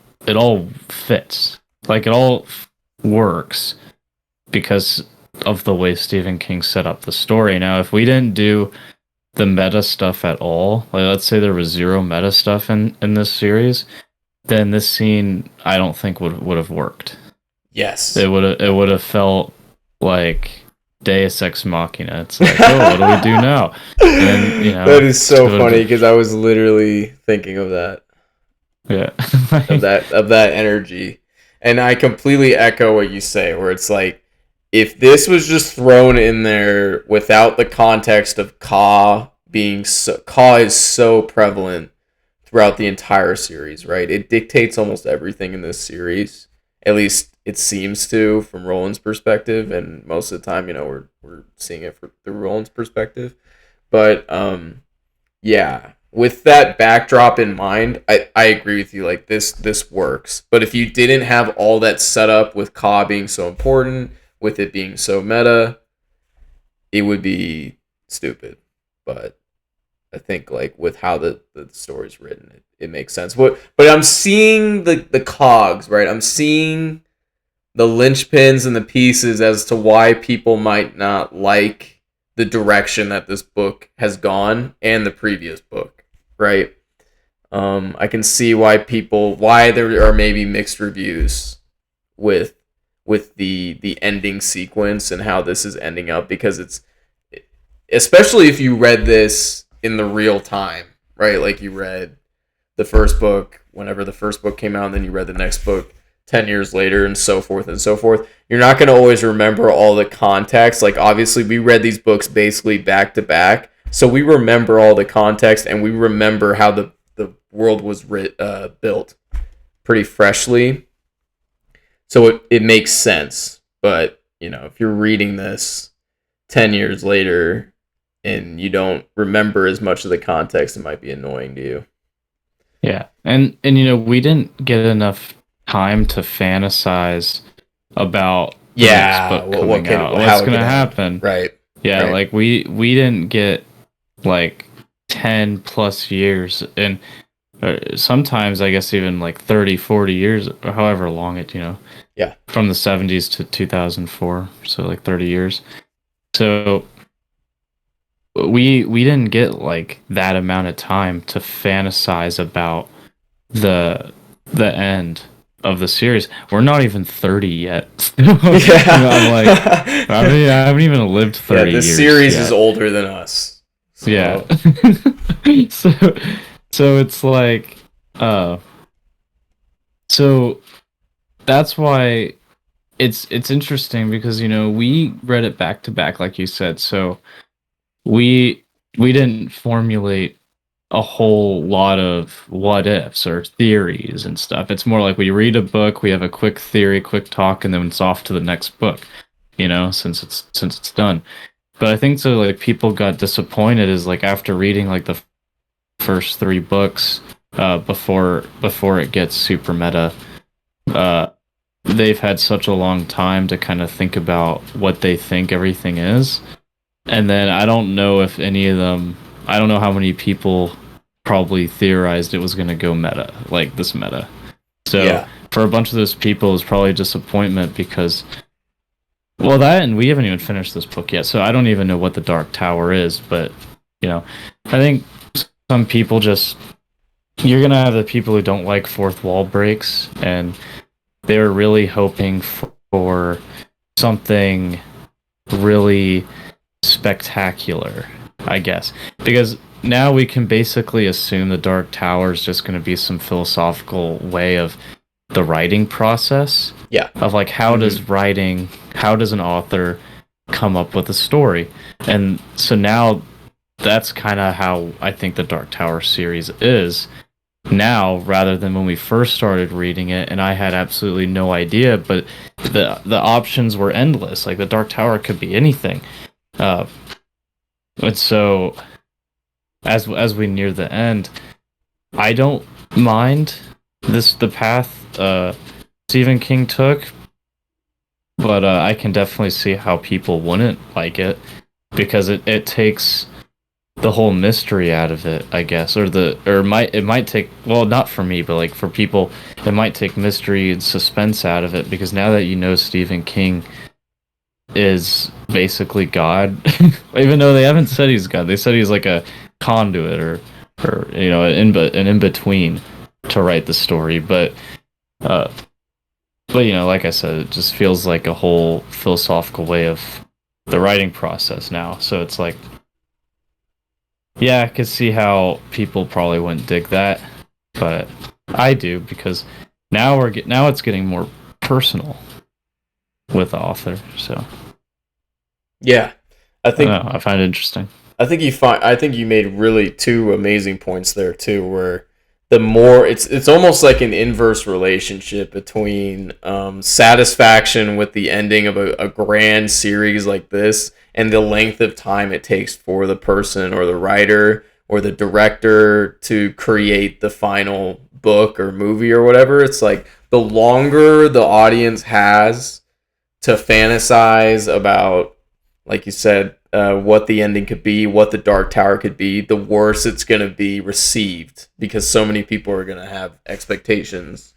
fits, like it all works because of the way Stephen King set up the story. Now, if we didn't do the meta stuff at all, like let's say there was zero meta stuff in this series, then this scene I don't think would have worked. Yes. It would have felt like Deus Ex Machina. It's like, oh, what do we do now? And That is so funny because I was literally thinking of that, yeah, of that energy, and I completely echo what you say. Where it's like, if this was just thrown in there without the context of Ka is so prevalent throughout the entire series, right? It dictates almost everything in this series. At least it seems to, from Roland's perspective, and most of the time, you know, we're seeing it through Roland's perspective. But yeah, with that backdrop in mind, I agree with you. Like this works. But if you didn't have all that set up with Ka being so important, with it being so meta, it would be stupid. But I think like with how the story's written, it makes sense. But I'm seeing the cogs, right? I'm seeing the linchpins and the pieces as to why people might not like the direction that this book has gone and the previous book, right? I can see why there are maybe mixed reviews with the ending sequence and how this is ending up, because it's, especially if you read this in the real time, right? Like you read the first book whenever the first book came out, and then you read the next book 10 years later, and so forth and so forth. You're not going to always remember all the context. Like, obviously, we read these books basically back to back, so we remember all the context, and we remember how the world was built pretty freshly. So it makes sense. But, you know, if you're reading this 10 years later and you don't remember as much of the context, it might be annoying to you. yeah, and you know we didn't get enough time to fantasize about the next Yeah, book coming out. What's how it gonna could end. happen? Right. Yeah, Right. like we didn't get like 10 plus years, and sometimes I guess even like 30, 40 years, or however long it, Yeah. from the 70s to 2004, so like 30 years. So we didn't get like that amount of time to fantasize about the end of the series. We're not even 30 yet. I'm like, I haven't even lived Yeah, 30 this years series is yet. older than us. So. Yeah. so so it's like uh so that's why it's interesting because we read it back to back like you said. So we we didn't formulate a whole lot of what ifs or theories and stuff. It's more like we read a book, we have a quick theory, quick talk, and then it's off to the next book, since it's done. But I think so like people got disappointed is like after reading like the first three books before it gets super meta, uh they've had such a long time to kind of think about what they think everything is, And then I don't know if any of them. I don't know how many people probably theorized it was going to go meta, like this meta. So Yeah. for a bunch of those people, it was probably a disappointment because, well, that and we haven't even finished this book yet, so I don't even know what the Dark Tower is. But I think some people just you're gonna have the people who don't like fourth wall breaks, and they're really hoping for something really spectacular, I guess, because now we can basically assume the Dark Tower is just going to be some philosophical way of the writing process. Yeah. Of like how does an author come up with a story, and so now that's kind of how I think the Dark Tower series is now, rather than when we first started reading it and I had absolutely no idea, but the options were endless. Like the Dark Tower could be anything. uh and so as we near the end, I don't mind the path Stephen King took, but I can definitely see how people wouldn't like it, because it takes the whole mystery out of it, I guess, it might take, well, not for me, but like for people, it might take mystery and suspense out of it, because now that you know Stephen King is basically God, even though they haven't said he's God, they said he's like a conduit or an in between to write the story, uh, but like I said, it just feels like a whole philosophical way of the writing process now. So it's like, yeah, I could see how people probably wouldn't dig that, but I do, because now now it's getting more personal with the author. So Yeah. I I don't think know, I find it interesting. I think you made really two amazing points there too, where the more it's almost like an inverse relationship between satisfaction with the ending of a grand series like this and the length of time it takes for the person or the writer or the director to create the final book or movie or whatever. It's like the longer the audience has to fantasize about, like you said, what the ending could be, what the Dark Tower could be, the worse it's going to be received, because so many people are going to have expectations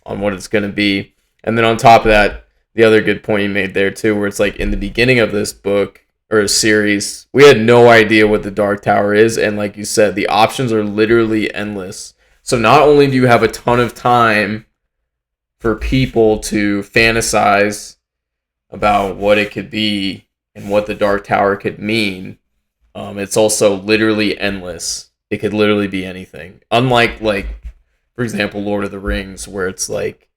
on what it's going to be. And then on top of that, the other good point you made there too, where it's like in the beginning of this book or a series, we had no idea what the Dark Tower is. And like you said, the options are literally endless. So not only do you have a ton of time for people to fantasize about what it could be and what the Dark Tower could mean, it's also literally endless. It could literally be anything. Unlike, like, for example, Lord of the Rings, where it's like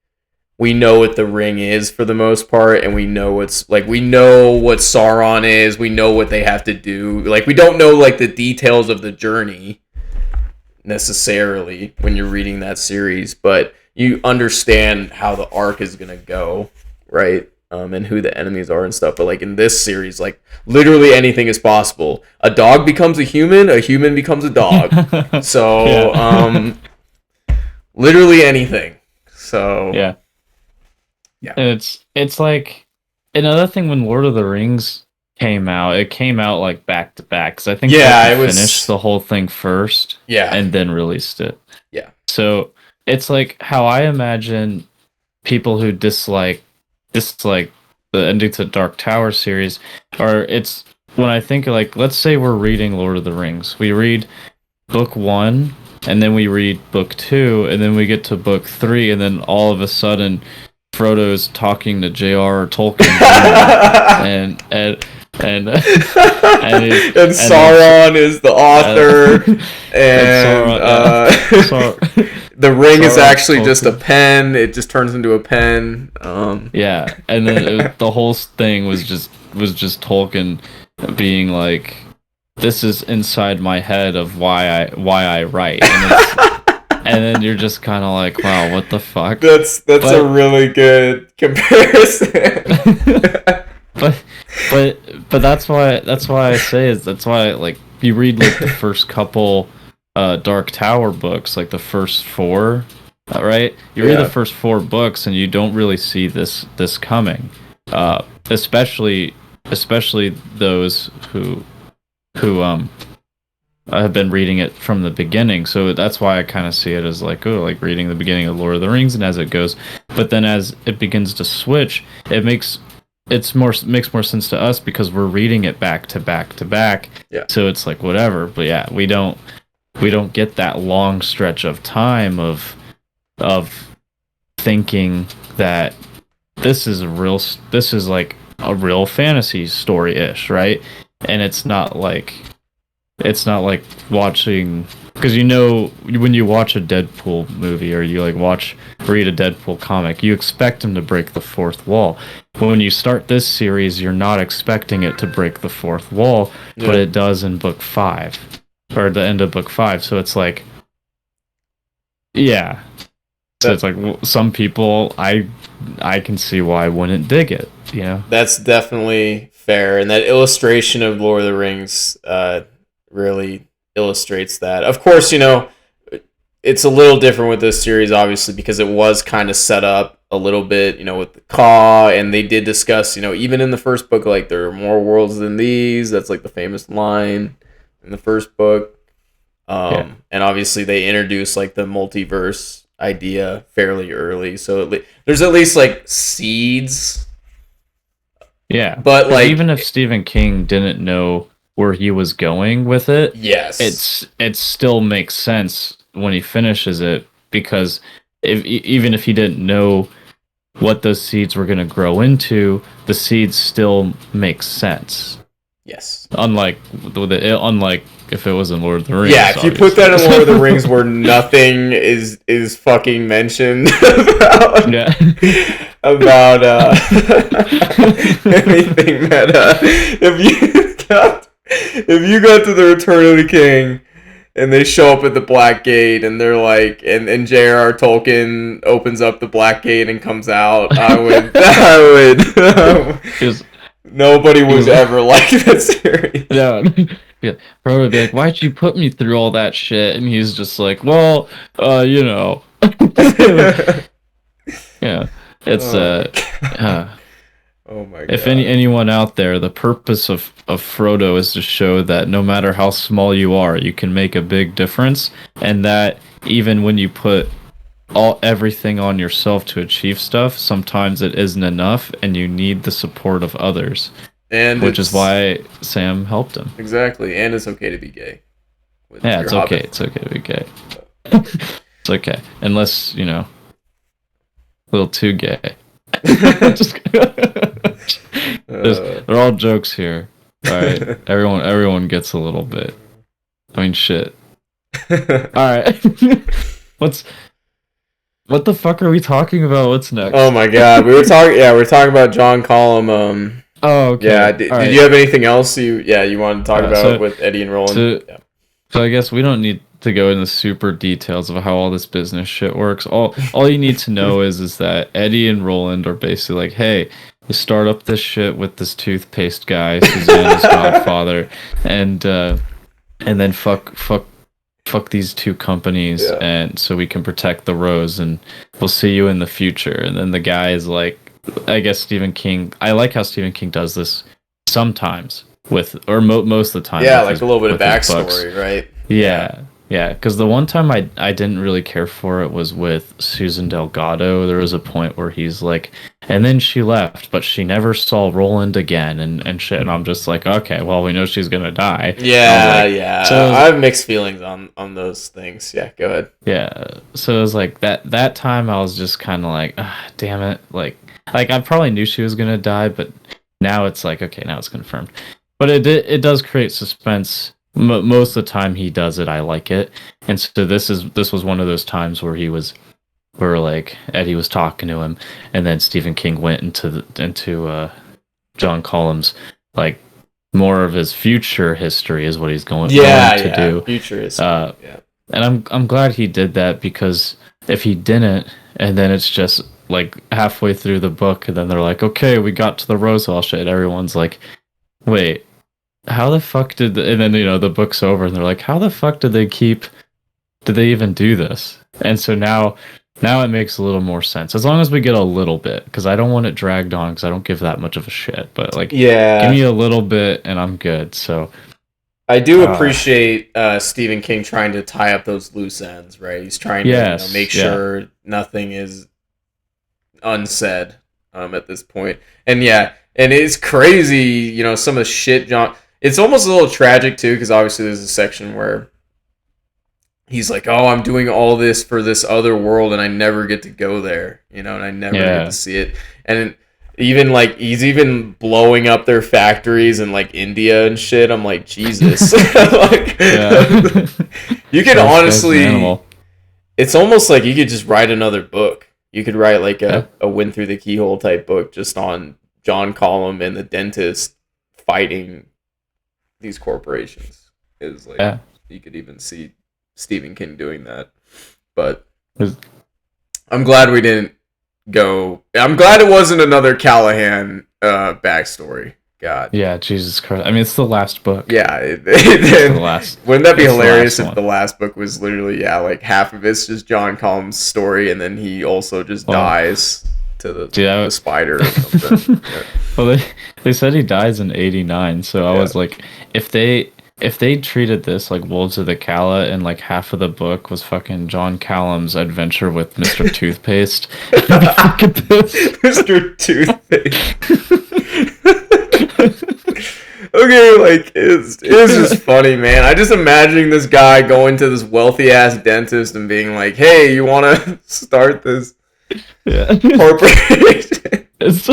we know what the ring is for the most part, and we know we know what Sauron is, we know what they have to do. Like, we don't know like the details of the journey necessarily when you're reading that series, but you understand how the arc is gonna go, right? And who the enemies are and stuff. But like in this series, like literally anything is possible. A dog becomes a human becomes a dog. So literally anything. So Yeah. Yeah. And it's like another thing, when Lord of the Rings came out, it came out like back to back, because I think they finished the whole thing first, and then released it. Yeah. So it's like how I imagine people who dislike the ending to Dark Tower series, or it's when I think like, let's say we're reading Lord of the Rings, we read book 1, and then we read book 2, and then we get to book 3, and then all of a sudden Frodo's talking to J.R. Tolkien, and and Sauron is the author, the ring is actually just a pen. It just turns into a pen. Yeah, and then the whole thing was just Tolkien being like, "This is inside my head of why I write," and then you're just kind of like, "Wow, what the fuck?" That's a really good comparison. but that's why I say is that's why, like, you read like the first couple Dark Tower books, like the first 4, right? You read the first 4 books and you don't really see this coming, especially especially those who have been reading it from the beginning. So that's why I kind of see it as like, oh, like reading the beginning of Lord of the Rings, and as it goes. But then as it begins to switch, makes more sense to us because we're reading it back to back to back. Yeah. So it's like whatever. But yeah, we don't get that long stretch of time of thinking that this is like a real fantasy story-ish, right? And it's not like watching, because when you watch a Deadpool movie or you like read a Deadpool comic, you expect him to break the fourth wall. But when you start this series, you're not expecting it to break the fourth wall, but it does in book 5 or the end of book 5. So it's like, yeah. So it's like some people I can see why I wouldn't dig it, you know? That's definitely fair, and that illustration of Lord of the Rings really illustrates that. Of course, it's a little different with this series, obviously, because it was kind of set up a little bit, with the Caw, and they did discuss, even in the first book, like, there are more worlds than these. That's like the famous line in the first book. And obviously they introduced like the multiverse idea fairly early, so there's at least like seeds. Yeah, but like even if Stephen King didn't know where he was going with it, yes, it still makes sense when he finishes it, because even if he didn't know what those seeds were going to grow into, the seeds still make sense. Yes. Unlike if it was in Lord of the Rings. Yeah, if you put that in Lord of the Rings where nothing is fucking mentioned about anything that if you got to the Return of the King and they show up at the Black Gate and they're like, and J.R.R. Tolkien opens up the Black Gate and comes out, I would nobody was ever like that series. Yeah, probably be like, why'd you put me through all that shit? And he's just like, well, yeah, it's oh my god. If anyone out there, the purpose of Frodo is to show that no matter how small you are, you can make a big difference, and that even when you put everything on yourself to achieve stuff, sometimes it isn't enough, and you need the support of others. Which is why Sam helped him. Exactly, and it's okay to be gay. Yeah, it's okay. It's okay to be gay. It's okay, unless a little too gay. They're all jokes here. All right, everyone gets a little bit. I mean, shit. All right, what the fuck are we talking about? What's next? Oh my god, we were talking about John Collum. Oh, okay. Yeah, did you have anything else you wanted to talk about with Eddie and Roland? So I guess we don't need to go into super details of how all this business shit works. All you need to know is that Eddie and Roland are basically like, hey, we start up this shit with this toothpaste guy, Susanna's godfather, and then fuck these two companies, and so we can protect the rose, and we'll see you in the future. And then the guy is like, I guess Stephen King. I like how Stephen King does this sometimes most of the time. Yeah, like a little bit of backstory, right? Yeah, because the one time I didn't really care for it was with Susan Delgado. There was a point where he's like, and then she left, but she never saw Roland again, and shit. And I'm just like, okay, well, we know she's gonna die. Yeah. So I have mixed feelings on those things. Yeah, go ahead. Yeah, so it was like that time I was just kind of like, damn it, like I probably knew she was gonna die, but now it's like, okay, now it's confirmed. But it does create suspense. Most of the time he does it, I like it. And so this was one of those times where like Eddie was talking to him, and then Stephen King went into John Collum's, like, more of his future history is what he's going to do. Future history. And I'm glad he did that, because if he didn't, and then it's just like halfway through the book, and then they're like, okay, we got to the Rosewell shit, everyone's like, wait, how the fuck and then the book's over, and they're like, how the fuck did they even do this? And so now Now it makes a little more sense. As long as we get a little bit, because I don't want it dragged on, because I don't give that much of a shit. But like, give me Yeah, a little bit, and I'm good. So, I do uh, appreciate Stephen King trying to tie up those loose ends, right? He's trying to, make yes, yeah, sure nothing is unsaid at this point. And yeah, and it's crazy, some of the shit John. It's almost a little tragic too, because obviously there's a section where he's like, "Oh, I'm doing all this for this other world, and I never get to go there, and I never get to yeah. see it." And even like he's even blowing up their factories in like India and shit. I'm like, Jesus, like Yeah. you could Guy's an honestly. animal. It's almost like you could just write another book. You could write like Yeah. a win through the keyhole type book just on John Collum and the dentist fighting these corporations. Is like Yeah. you could even see Stephen King doing that. But Is- I'm glad we didn't go. I'm glad it wasn't another Callahan backstory. God. Yeah, Jesus Christ. I mean, it's the last book. Yeah, It's the last. wouldn't that be It's the hilarious last if the one. last book was literally like half of it's just John Collins' story, and then he also just Well, dies to the dude, the spider or something. well, they said he dies in '89, so I Yeah. was like, if they treated this like Wolves of the Cala and like half of the book was fucking John Callum's adventure with Mr. Toothpaste, I'd be fucking pissed. Mr. Toothpaste. Okay, like it's just funny, man. I just imagining this guy going to this wealthy ass dentist and being like, "Hey, you want to start this Yeah. corporation?" It's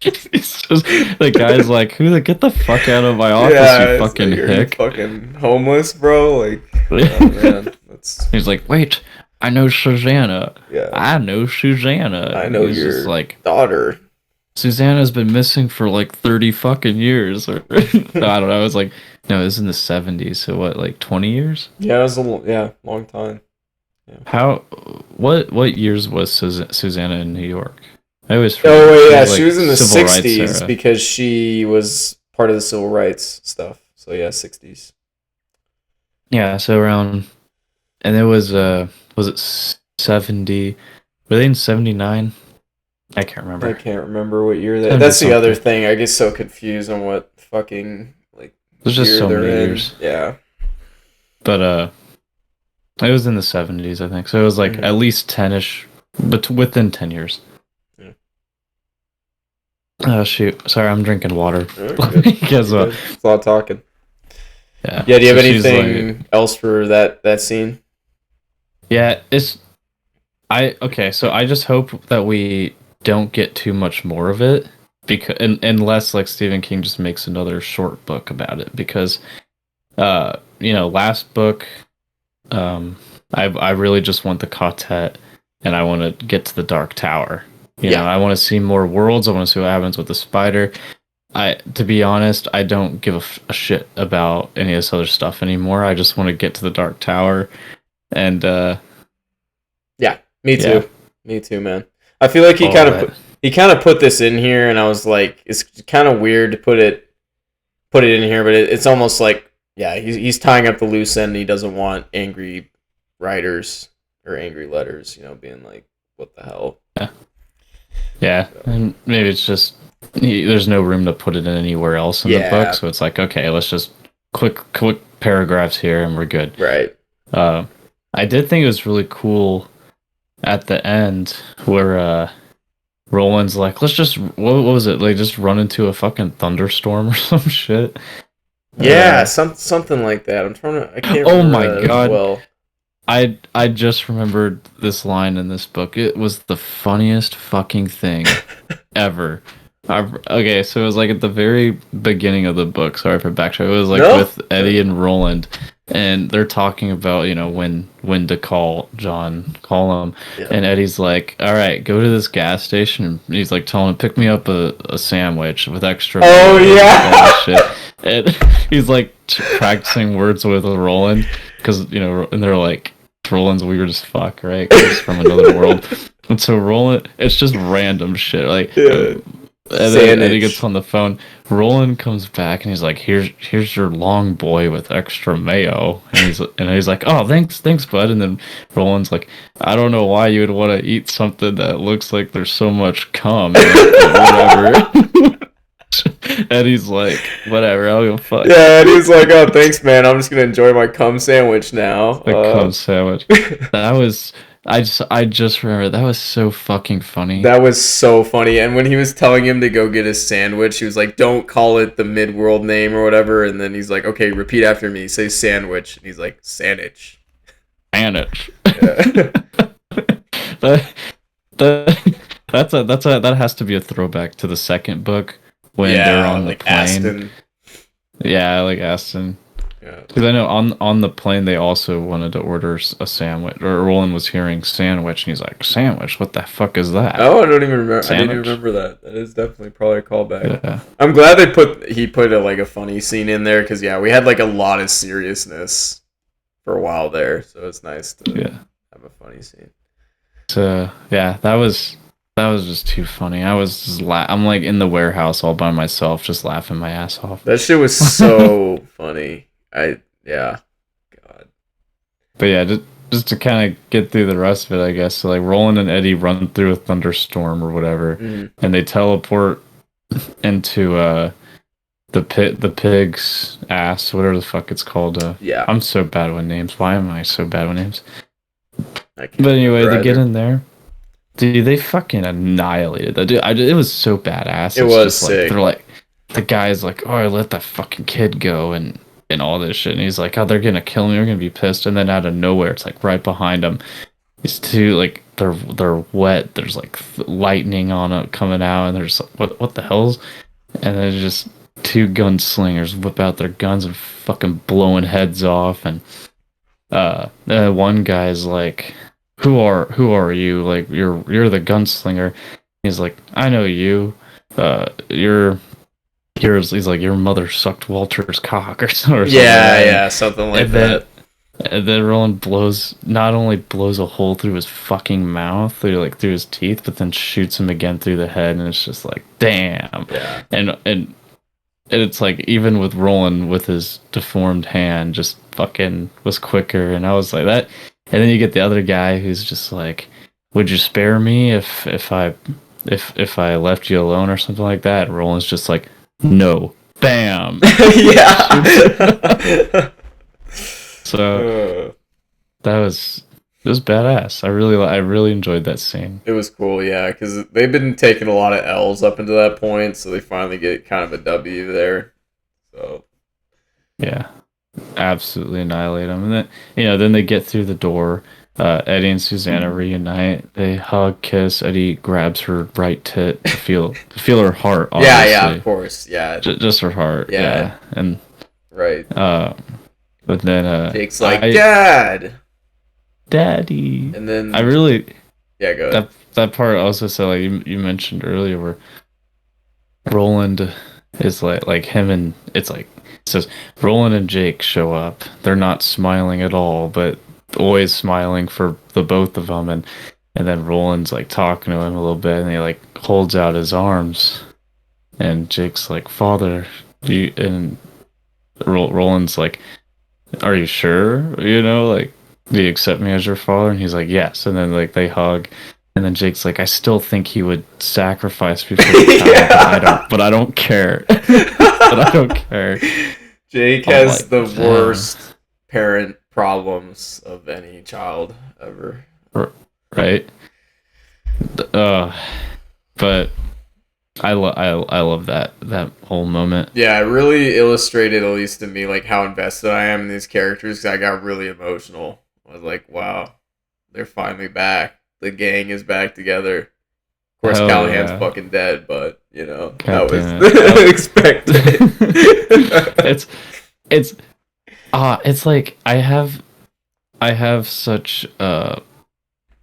just, it's just the guy's like, get the fuck out of my office, Yeah, you it's fucking like, are you hick. fucking homeless, bro? Like, oh man, that's He's like, wait, I know Susanna. yeah. I know Susanna. I know He's just your like, daughter. Susanna's been missing for like 30 fucking years. Or no, I don't know. I was like, no, it was in the 70s. So what, like 20 years? Yeah, it was long time. How, what years was Susanna in New York? I always Oh forget. wait, yeah, was, she like, was in the civil rights '60s era. because she was part of the civil rights stuff. So yeah, '60s. Yeah, so around, and it was it 70? Were they in 79? I can't I remember. can't remember what year that. 70 That's the other something. thing. I get so confused on what fucking like There's just year so they're many in. years. Yeah. But it was in the 70s, I think. So it was like at least 10ish, but within 10 years. Yeah. Oh shoot! Sorry, I'm drinking water. Good. Guess what? It's a lot of talking. Yeah. Yeah. Do you have So she's anything else for that scene? Yeah, okay, so I just hope that we don't get too much more of it because unless like Stephen King just makes another short book about it because last book I really just want the quartet and I want to get to the Dark Tower. You know, I want to see more worlds. I want to see what happens with the spider. To be honest, I don't give a shit about any of this other stuff anymore. I just want to get to the Dark Tower and Yeah, me too. Yeah. Me too, man. I feel like he all kind that. of put this in here, and I was like, it's kind of weird to put it in here, but it's almost like, yeah, he's tying up the loose end. And he doesn't want angry writers or angry letters, being like, what the hell? Yeah, and maybe it's just there's no room to put it in anywhere else in the book, so it's like, okay, let's just quick paragraphs here and we're good. Right. I did think it was really cool at the end where Roland's like, let's just what was it? Like just run into a fucking thunderstorm or some shit. Yeah, something like that. I can't Oh remember my that as God. well. I just remembered this line in this book. It was the funniest fucking thing ever. Okay, so it was like at the very beginning of the book. Sorry for backtrack. It was like with Eddie and Roland, and they're talking about when to call him, and Eddie's like, "All right, go to this gas station." And he's like telling him, "Pick me up a sandwich with extra." Oh yeah. Shit. And he's like practicing words with Roland because and they're like, Roland's weird as fuck, right? 'Cause he's from another world. And so Roland, it's just random shit. Like And then Eddie Sandwich. gets on the phone. Roland comes back and he's like, "Here's your long boy with extra mayo." And he's like, "Oh, thanks, bud." And then Roland's like, "I don't know why you would want to eat something that looks like there's so much cum in it, but whatever." Eddie's like, "Whatever, I'll go fuck." Yeah, and he's like, "Oh, thanks, man. I'm just gonna enjoy my cum sandwich now." The cum sandwich. That was I just remember that was so fucking funny. That was so funny. And when he was telling him to go get his sandwich, he was like, "Don't call it the mid-world name or whatever." And then he's like, "Okay, repeat after me. Say sandwich." And he's like, "Sandwich." Sandwich. Yeah. that, that that has to be a throwback to the second book when they're on the like plane. Aston. Yeah, like Aston. Yeah. Because I know on the plane they also wanted to order a sandwich. Or Roland was hearing sandwich, and he's like, "Sandwich? What the fuck is that?" Oh, I don't even remember. I didn't even Sandwich? remember that. That is definitely probably a callback. Yeah, I'm glad he put a funny scene in there because yeah, we had like a lot of seriousness for a while there, so it's nice to yeah. have a funny scene. So yeah, that was just too funny. I was just I'm like in the warehouse all by myself, just laughing my ass off. That shit was so funny. Yeah, God. But yeah, just to kind of get through the rest of it, I guess. So like Roland and Eddie run through a thunderstorm or whatever, and they teleport into the pig's ass, whatever the fuck it's called. Yeah. I'm so bad with names. Why am I so bad with names? But anyway, they get in there. Dude, they fucking annihilated that. Dude, it was so badass. It It's was just sick. like they're like the guy's like, "Oh, I let that fucking kid go," and all this shit. And he's like, "Oh, they're gonna kill me. We're gonna be pissed." And then out of nowhere, it's like right behind him. These two like they're wet. There's like lightning on it coming out, and there's what the hell's? And then just two gunslingers whip out their guns and fucking blowing heads off. And one guy's like, who are you? Like you're the gunslinger. He's like, I know you. You're he's like, your mother sucked Walter's cock or something. Yeah, something like that. And then Roland not only blows a hole through his fucking mouth, through his teeth, but then shoots him again through the head, and it's just like, damn. Yeah. And it's like, even with Roland with his deformed hand, just fucking was quicker, and I was like that. And then you get the other guy who's just like, would you spare me if I left you alone or something like that? And Roland's just like, no. Bam. Yeah. So it was badass. I really enjoyed that scene. It was cool, yeah, because they've been taking a lot of L's up until that point, so they finally get kind of a W there. So yeah, absolutely annihilate them, and then they get through the door. Eddie and Susanna reunite. They hug, kiss. Eddie grabs her right tit to feel her heart. Obviously. Yeah, of course, yeah, just her heart. Yeah, and right. But then Jake's like, Daddy, and then I really go ahead. That part also said, like you mentioned earlier, where Roland is like him, and it's like it says Roland and Jake show up. They're not smiling at all, but always smiling for the both of them, and then Roland's like talking to him a little bit, and he like holds out his arms, and Jake's like, Father, and Roland's like, are you sure? Like, do you accept me as your father? And he's like, yes. And then like they hug, and then Jake's like, I still think he would sacrifice me for the child, but I don't care. But I don't care. Jake has the worst parent problems of any child ever. Right. But I love that whole moment. Yeah, it really illustrated, at least to me, like how invested I am in these characters. 'Cause I got really emotional. I was like, wow, they're finally back. The gang is back together. Of course, Callahan's fucking dead, but that was expected. It's like I have such what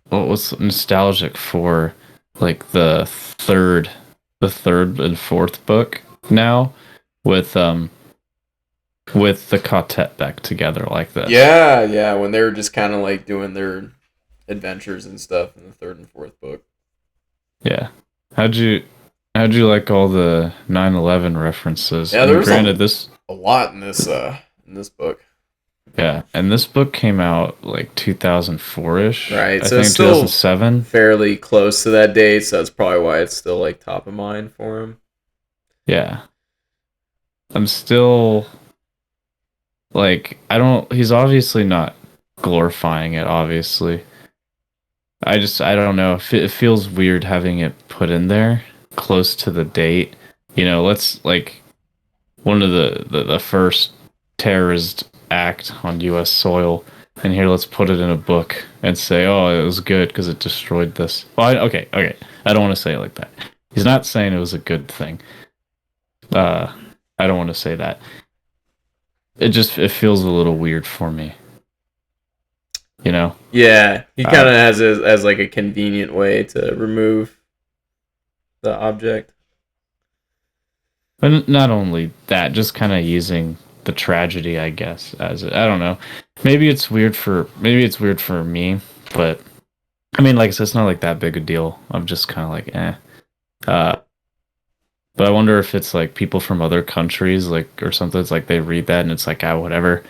was nostalgic for like the third and fourth book now with the quartet back together like this. Yeah, when they were just kind of like doing their adventures and stuff in the third and fourth book. Yeah. How'd you how'd you like all the 9/11 references? Yeah, I there mean, was granted, this a lot in this book. yeah, and this book came out like 2004-ish. Right. I So it's think still 2007. fairly close to that date, so that's probably why it's still like top of mind for him. Yeah, I'm still like I don't. He's obviously not glorifying it. Obviously, I don't know. It feels weird having it put in there close to the date. Let's like one of the first terrorist act on U.S. soil, and here let's put it in a book and say, oh, it was good because it destroyed this. Well, okay, I don't want to say it like that. He's not saying it was a good thing. I don't want to say that. It feels a little weird for me. Yeah, he kind Uh, of has it as like a convenient way to remove the object. but not only that, just kind of using the tragedy, I guess, as I don't know. Maybe it's weird for me, but I mean, like I said, it's not like that big a deal. I'm just kind of like, eh. Uh, but I wonder if it's like people from other countries, like or something. It's like they read that and it's like, ah, whatever.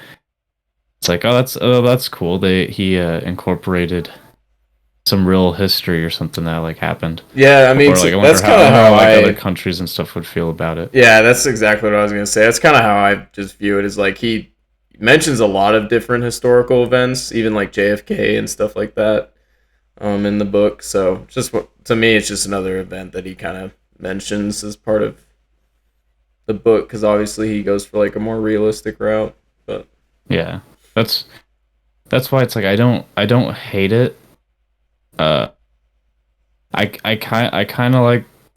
It's like, oh, that's cool. He incorporated some real history or something that like happened, Yeah, I mean, or like I wonder that's how kind I of wonder how how like other I. countries and stuff would feel about it. Yeah, that's exactly what I was gonna say. That's kind of how I just view it. Is like he mentions a lot of different historical events, even like JFK and stuff like that, in the book. So just what to me, it's just another event that he kind of mentions as part of the book because obviously he goes for like a more realistic route. But Yeah, that's that's why it's like I don't hate it. Uh, I kind of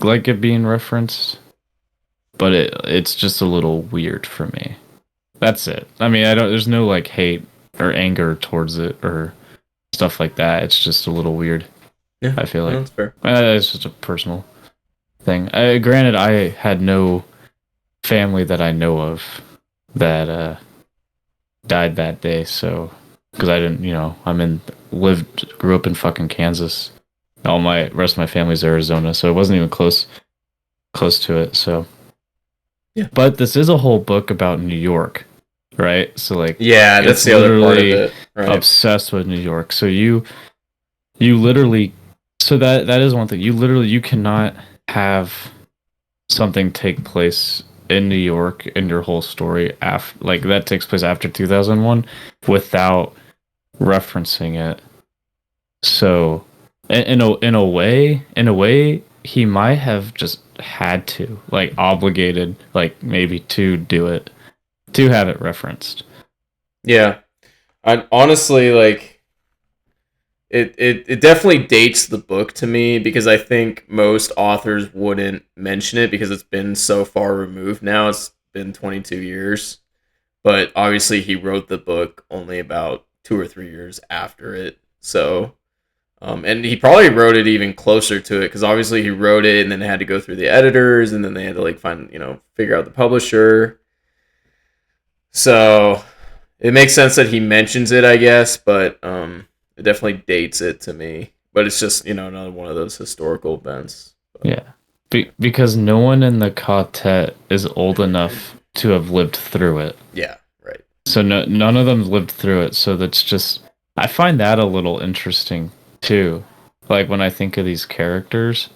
like it being referenced, but it's just a little weird for me. That's it. I mean, I don't. There's no like hate or anger towards it or stuff like that. It's just a little weird. yeah, I feel no, like that's fair. it's just a personal thing. Granted, I had no family that I know of that died that day, so because I didn't, grew up in fucking Kansas. All my rest of my family's Arizona, so it wasn't even close to it. So, Yeah, but this is a whole book about New York, right? So like, yeah, that's it's the other part of literally it, right? obsessed with New York. So you literally, so that is one thing. You cannot have something take place in New York in your whole story after like that takes place after 2001 without referencing it. So in a way he might have just had to like obligated like maybe to do it to have it referenced. Yeah, I honestly like it definitely dates the book to me because I think most authors wouldn't mention it because it's been so far removed now. It's been 22 years. But obviously he wrote the book only about 2 or 3 years after it. So and he probably wrote it even closer to it because obviously he wrote it and then they had to go through the editors and then they had to like find figure out the publisher. So it makes sense that he mentions it, I guess, but it definitely dates it to me. But it's just another one of those historical events. But, Yeah. Because no one in the quartet is old enough to have lived through it. yeah, right. So none of them lived through it. So that's just I find that a little interesting too. Like when I think of these characters,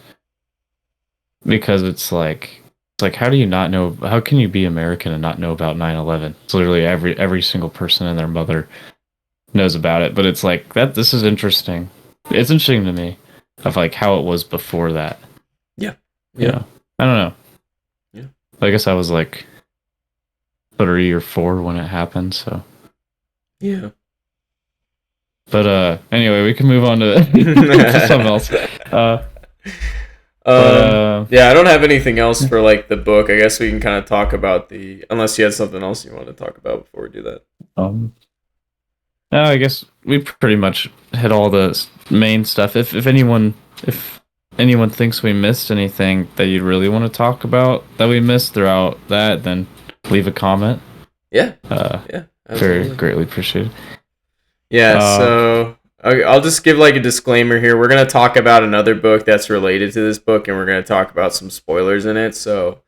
because it's like how do you not know? How can you be American and not know about 9/11? It's literally every single person and their mother knows about it. But it's like that. This is interesting. It's interesting to me of like how it was before that. Yeah, yeah, Yeah, I don't know. yeah, I guess I was like 3 or 4 when it happened. So, yeah. but anyway, we can move on to, to something else. But Yeah, I don't have anything else for like the book. I guess we can kind of talk about unless you had something else you want to talk about before we do that. um, no, I guess we pretty much hit all the main stuff. If anyone thinks we missed anything that you'd really want to talk about that we missed throughout that, then leave a comment. Yeah, Uh, yeah, Very absolutely. greatly appreciated. Yeah, Uh, so I'll just give like a disclaimer here. We're gonna talk about another book that's related to this book, and we're gonna talk about some spoilers in it. So,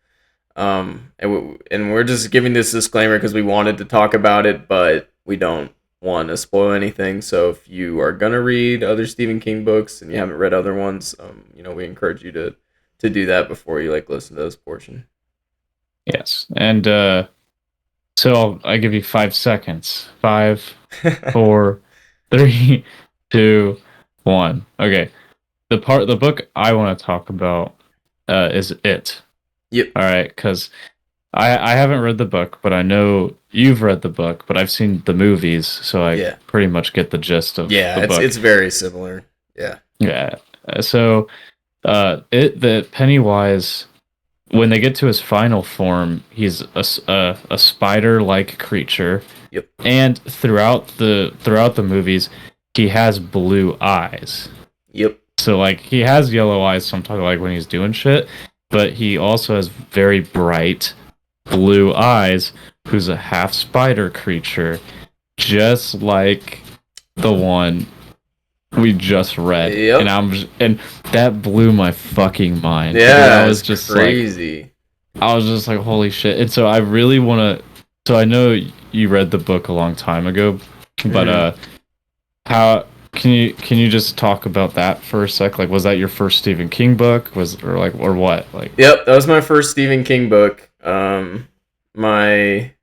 and we're just giving this disclaimer because we wanted to talk about it, but we don't want to spoil anything. So, if you are gonna read other Stephen King books and you haven't read other ones, we encourage you to do that before you like listen to this portion. Yes, and so I give you 5 seconds. 5, 4, 3, 2, 1. Okay. The book I want to talk about is It. Yep. All right, because I haven't read the book, but I know you've read the book, but I've seen the movies, so I pretty much get the gist of the book. It's very similar. Yeah. Yeah. So the Pennywise, when they get to his final form, he's a spider-like creature. Yep. And throughout the movies, he has blue eyes. Yep. So like he has yellow eyes sometimes, like when he's doing shit, but he also has very bright blue eyes. Who's a half spider creature, just like the one we just read. Yep. And that blew my fucking mind. Yeah, I was just crazy. I was just like, holy shit. And so I really want to. So I know you read the book a long time ago, but how can you just talk about that for a sec? Like, was that your first Stephen King book? Or what? Like, yep, that was my first Stephen King book. My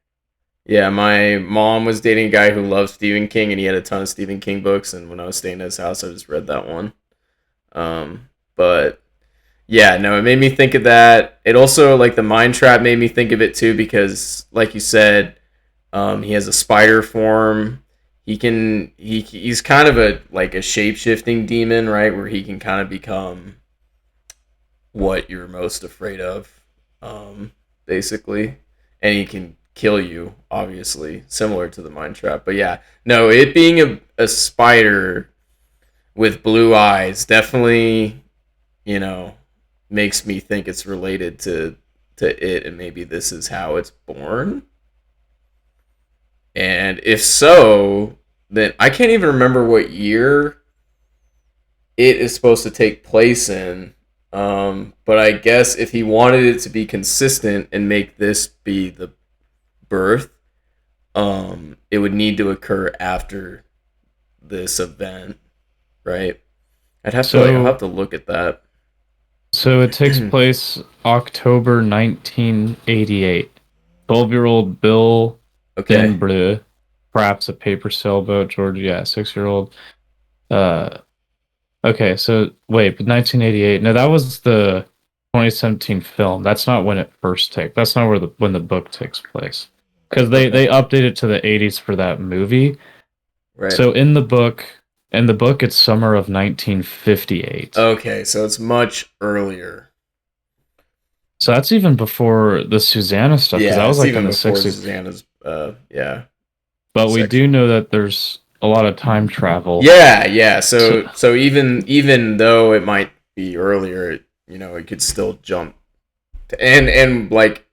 mom was dating a guy who loved Stephen King, and he had a ton of Stephen King books. And when I was staying at his house, I just read that one. But yeah, no, it made me think of that. It also, like, the Mind Trap made me think of it too, because like you said, he has a spider form. He's kind of a shape-shifting demon, right? Where he can kind of become what you're most afraid of, basically. And he can kill you, obviously, similar to the Mind Trap. But yeah, no, it being a spider with blue eyes definitely, makes me think it's related to it, and maybe this is how it's born. And if so, then I can't even remember what year it is supposed to take place in. But I guess if he wanted it to be consistent and make this be the birth, it would need to occur after this event, right? I'll have to look at that. So it takes place October 1988. 12-year-old Bill Denbreux, perhaps a paper sailboat, Georgia, 6-year-old. Okay, so wait, but 1988. No, that was the 2017 film. That's not when it first takes. That's not when the book takes place. Because they updated to the 80s for that movie. Right. So in the book, it's summer of 1958. Okay, so it's much earlier. So that's even before the Susanna stuff. Yeah, that was like in the 60s. Susanna's, yeah. But we do know that there's a lot of time travel. Yeah. So even though it might be earlier, it could still jump. And like,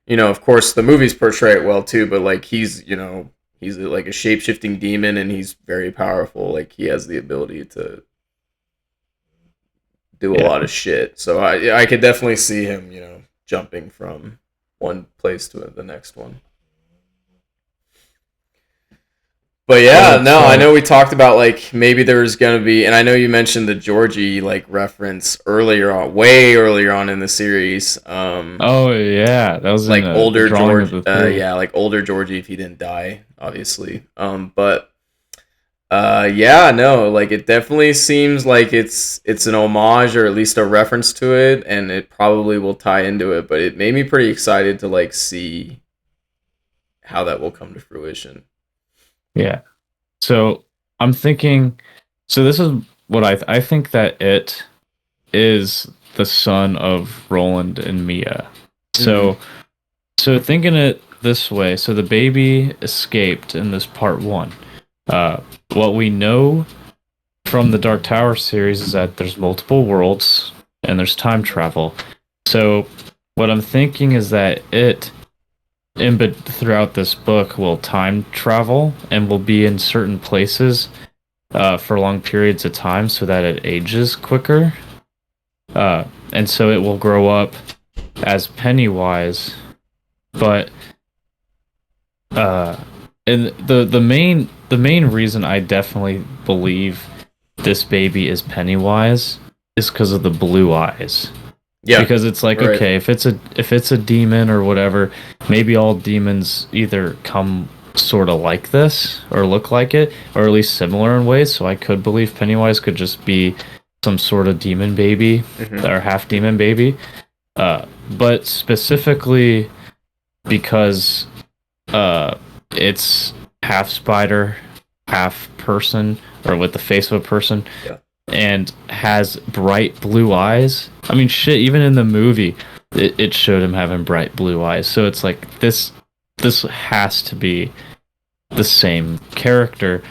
of course, the movies portray it well too. But like, he's like a shape-shifting demon, and he's very powerful. Like, he has the ability to do a lot of shit. So I could definitely see him, jumping from one place to the next one. But yeah, I know we talked about like maybe there's gonna be, and I know you mentioned the Georgie like reference way earlier on in the series. Oh yeah, that was like older George. Like older Georgie if he didn't die, obviously. But like it definitely seems like it's an homage or at least a reference to it, and it probably will tie into it. But it made me pretty excited to like see how that will come to fruition. Yeah. So I'm thinking. So this is what I think that it is the son of Roland and Mia. So thinking it this way. So the baby escaped in this part 1. What we know from the Dark Tower series is that there's multiple worlds and there's time travel. So what I'm thinking is that it throughout this book will time travel and will be in certain places for long periods of time so that it ages quicker. And so it will grow up as Pennywise. But uh, and the main reason I definitely believe this baby is Pennywise is because of the blue eyes. Yeah, Because it's like, right. okay, if it's a demon or whatever, maybe all demons either come sort of like this or look like it, or at least similar in ways. So I could believe Pennywise could just be some sort of demon baby Hmm. or half demon baby. But specifically because it's half spider, half person, or with the face of a person, Yeah. and has bright blue eyes. I mean, shit, even in the movie, it showed him having bright blue eyes. So it's like this has to be the same character,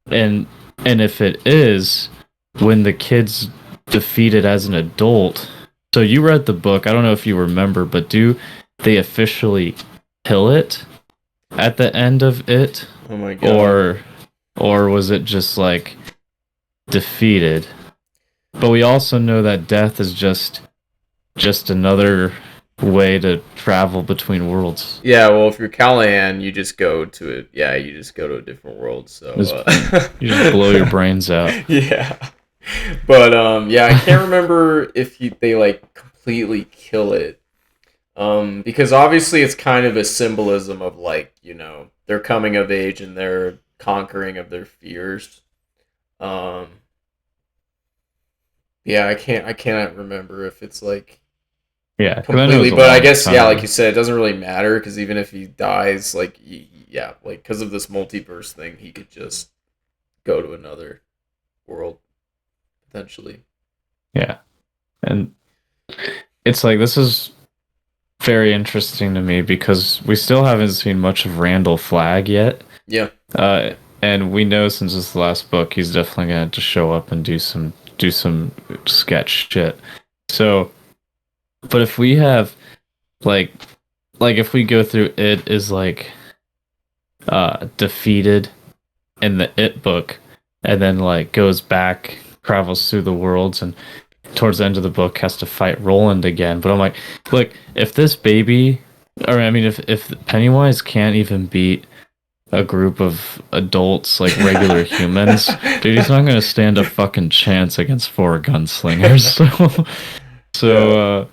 and if it is, when the kid's defeated as an adult. So you read the book. I don't know if you remember, but do they officially kill it at the end of it, Oh my god. or was it just like defeated? But we also know that death is just another way to travel between worlds. Yeah, well, if you're Callahan, you just go to it. Yeah, you just go to a different world. So, Just you just blow your brains out. yeah. But yeah, I can't remember if they like completely kill it. Because obviously it's kind of a symbolism of like, their coming of age and their conquering of their fears. Um, yeah, I cannot remember if it's like Yeah, because I know it completely, was a but I long guess yeah, time like ago. you said, it doesn't really matter because even if he dies, like yeah, like because of this multiverse thing, he could just go to another world potentially. Yeah, and it's like this is very interesting to me because we still haven't seen much of Randall Flagg yet. Yeah, And we know since this last book, he's definitely gonna have to show up and do some sketch shit. So, but if we have like if we go through it is like defeated in the it book, and then like goes back, travels through the worlds, and towards the end of the book has to fight Roland again. But I'm like, look, if this baby, or I mean, if Pennywise can't even beat a group of adults like regular humans, dude, he's not gonna stand a fucking chance against four gunslingers. yeah, So,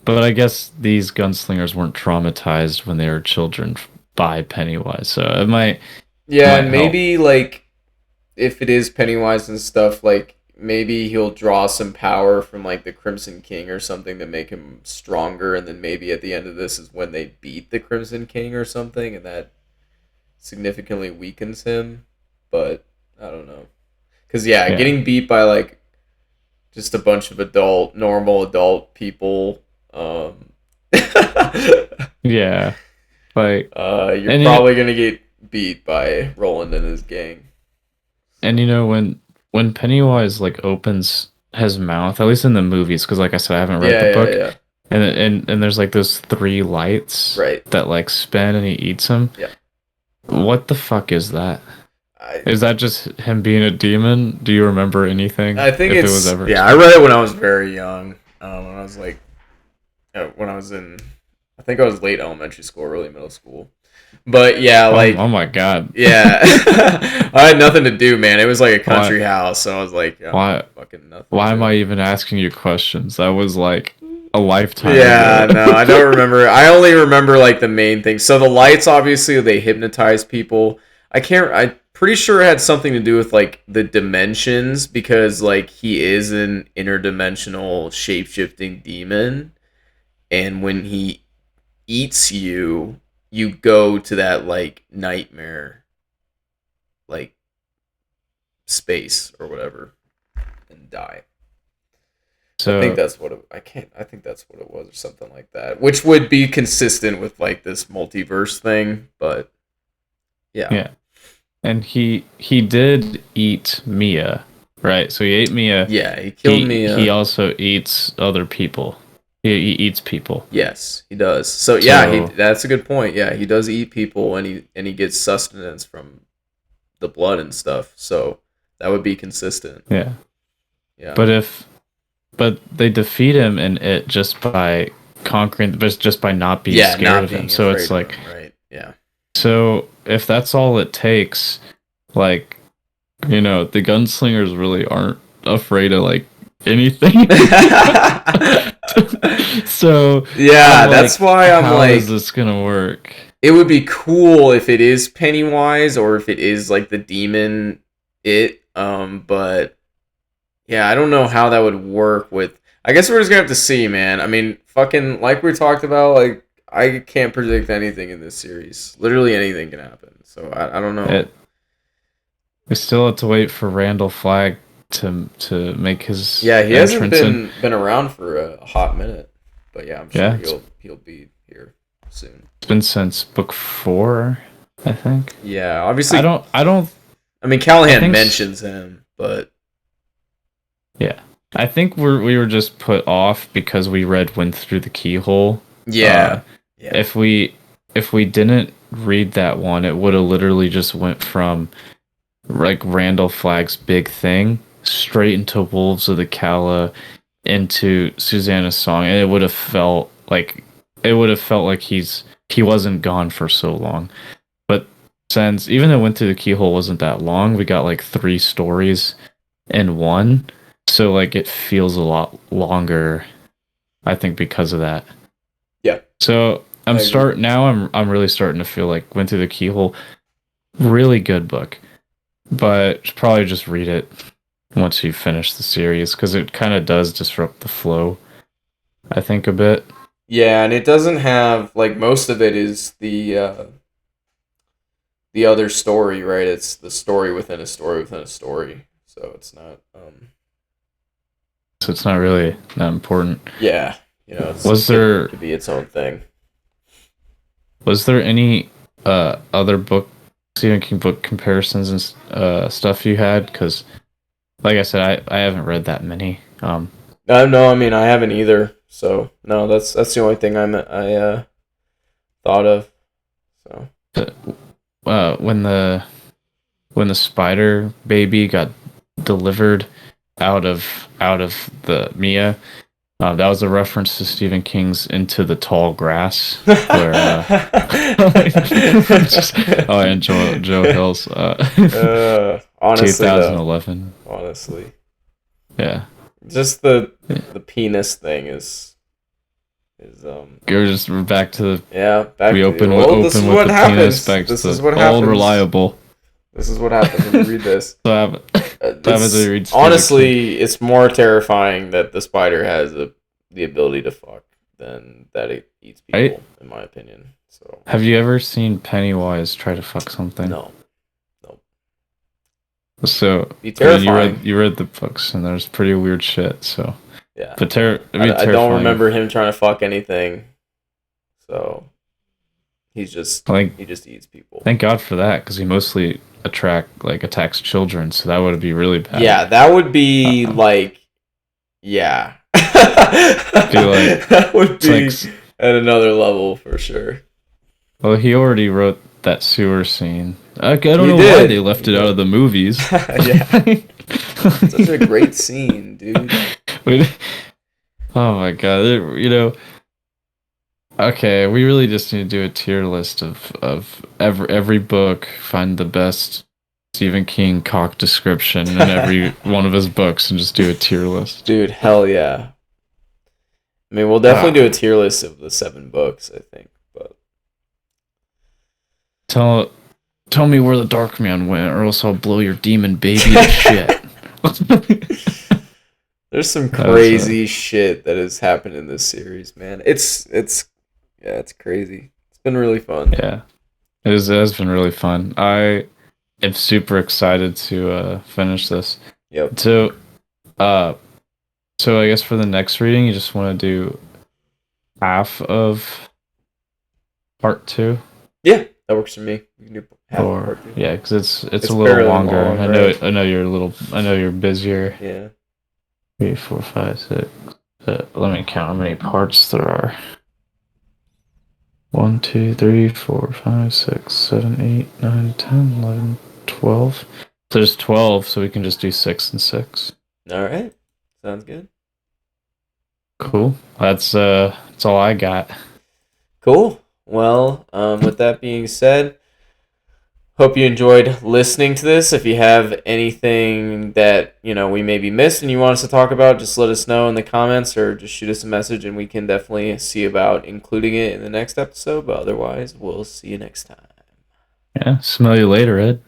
but I guess these gunslingers weren't traumatized when they were children by Pennywise, so it yeah, might and help. maybe like if it is Pennywise and stuff, like maybe he'll draw some power from like the Crimson King or something to make him stronger, and then maybe at the end of this is when they beat the Crimson King or something, and that significantly weakens him. But I don't know, because yeah, Yeah, getting beat by like just a bunch of normal adult people, um, yeah, like you're and probably gonna get beat by Roland and his gang. you So know when Pennywise like opens his mouth, at least in the movies, because like I said, I haven't read the yeah, book, yeah, and there's like those three lights right, that like spin and he eats them. yeah. What the fuck is that? I Is that just him being a demon? Do you remember anything? I think If it was it's ever yeah. I explained? read it when I was very young. When I was like when I was in, I think I was late elementary school, early middle school. But yeah, Oh like my god. yeah, I had nothing to do, man. It was like a Why country house, so I was like, why fucking nothing why am to. I even asking you questions? That was like a lifetime ago. Yeah, no, I don't remember. I only remember like the main things. So the lights, obviously, they hypnotize people. I can't. I'm pretty sure it had something to do with like the dimensions because like he is an interdimensional shape-shifting demon, and when he eats you, you go to that like nightmare like space or whatever and die. I think So that's what it, I can't. I think that's what it was, or something like that, which would be consistent with like this multiverse thing. But yeah, yeah. And he did eat Mia, right? So he ate Mia. yeah, he killed He Mia. also eats other people. He eats people. Yes, he does. So yeah, he So that's a good point. Yeah, he does eat people, and he gets sustenance from the blood and stuff. So that would be consistent. Yeah. Yeah. But they defeat him in it just by conquering, just by not being Yeah, scared not of him. being So afraid it's of like, him, right? Yeah. so if that's all it takes, like, the gunslingers really aren't afraid of like anything. So Yeah, I'm that's like, why I'm how is like, this gonna work? it would be cool if it is Pennywise or if it is like the demon but yeah, I don't know how that would work with. I guess we're just gonna have to see, man. I mean, fucking like we talked about, like I can't predict anything in this series. Literally anything can happen. So I don't know. We still have to wait for Randall Flagg to make his Yeah, he hasn't entrance in. been around for a hot minute, but yeah, I'm sure Yeah, he'll be here soon. it's been since book 4, I think. Yeah, obviously. I don't. I mean, I Callahan think mentions him, but yeah, I think we were just put off because we read Wind Through the Keyhole. yeah, yeah, If we didn't read that one, it would have literally just went from like Randall Flagg's big thing straight into Wolves of the Calla into Susanna's song, and it would have felt like he wasn't gone for so long. But since even though Went Through the Keyhole wasn't that long, we got like 3 stories in one, so like it feels a lot longer, I think, because of that. yeah. So I'm really starting to feel like Went Through the Keyhole, really good book, but probably just read it once you finish the series because it kind of does disrupt the flow, I think, a bit. Yeah, and it doesn't have like most of it is the other story, right? It's the story within a story within a story. So it's not So it's not really that important. yeah, Was there could be its own thing. any other book Stephen King book comparisons and stuff you had? Because like I said, I haven't read that many. No, I mean I haven't either. So no, that's the only thing I thought of. So When the spider baby got delivered out of the Mia, that was a reference to Stephen King's Into the Tall Grass, where and Joe Hill's honestly 2011. though, honestly, Yeah, just the penis thing is we're back to the back we to open this is with what the happens. penis back This to is the what old happens. reliable. This is what happens when you read this. So Honestly, it's more terrifying that the spider has the ability to fuck than that it eats people, right? in my opinion. So Have you ever seen Pennywise try to fuck something? no. So be terrifying. you read the books and there's pretty weird shit. So Yeah, but I don't remember him trying to fuck anything. So he just eats people. Thank God for that, because he mostly attacks children. So that would be really bad. Yeah, that would be yeah. That would be at another level for sure. Well, he already wrote that sewer scene. I don't know why they left it out of the movies. Yeah. Such a great scene, dude. Oh my God. Okay, we really just need to do a tier list of every book, find the best Stephen King cock description in every one of his books, and just do a tier list. Dude, hell yeah. I mean, we'll definitely do a tier list of the 7 books, I think. But tell me where the Dark Man went, or else I'll blow your demon baby to shit. There's some crazy shit that has happened in this series, man. It's crazy. It's been really fun. Yeah, it has been really fun. I am super excited to finish this. Yep. So I guess for the next reading, you just want to do half of part 2. Yeah, that works for me. We can do half of part 2. Yeah, because it's a little longer. Long, I know you're busier. Yeah. 3, 4, 5, 6. Let me count how many parts there are. 1, 2, 3, 4, 5, 6, 7, 8, 9, 10, 11, 12. There's 12, so we can just do 6 and 6. All right. Sounds good. Cool. That's all I got. Cool. Well, with that being said, hope you enjoyed listening to this. If you have anything that, we maybe missed and you want us to talk about, just let us know in the comments or just shoot us a message and we can definitely see about including it in the next episode. But otherwise, we'll see you next time. Yeah, smell you later, Ed.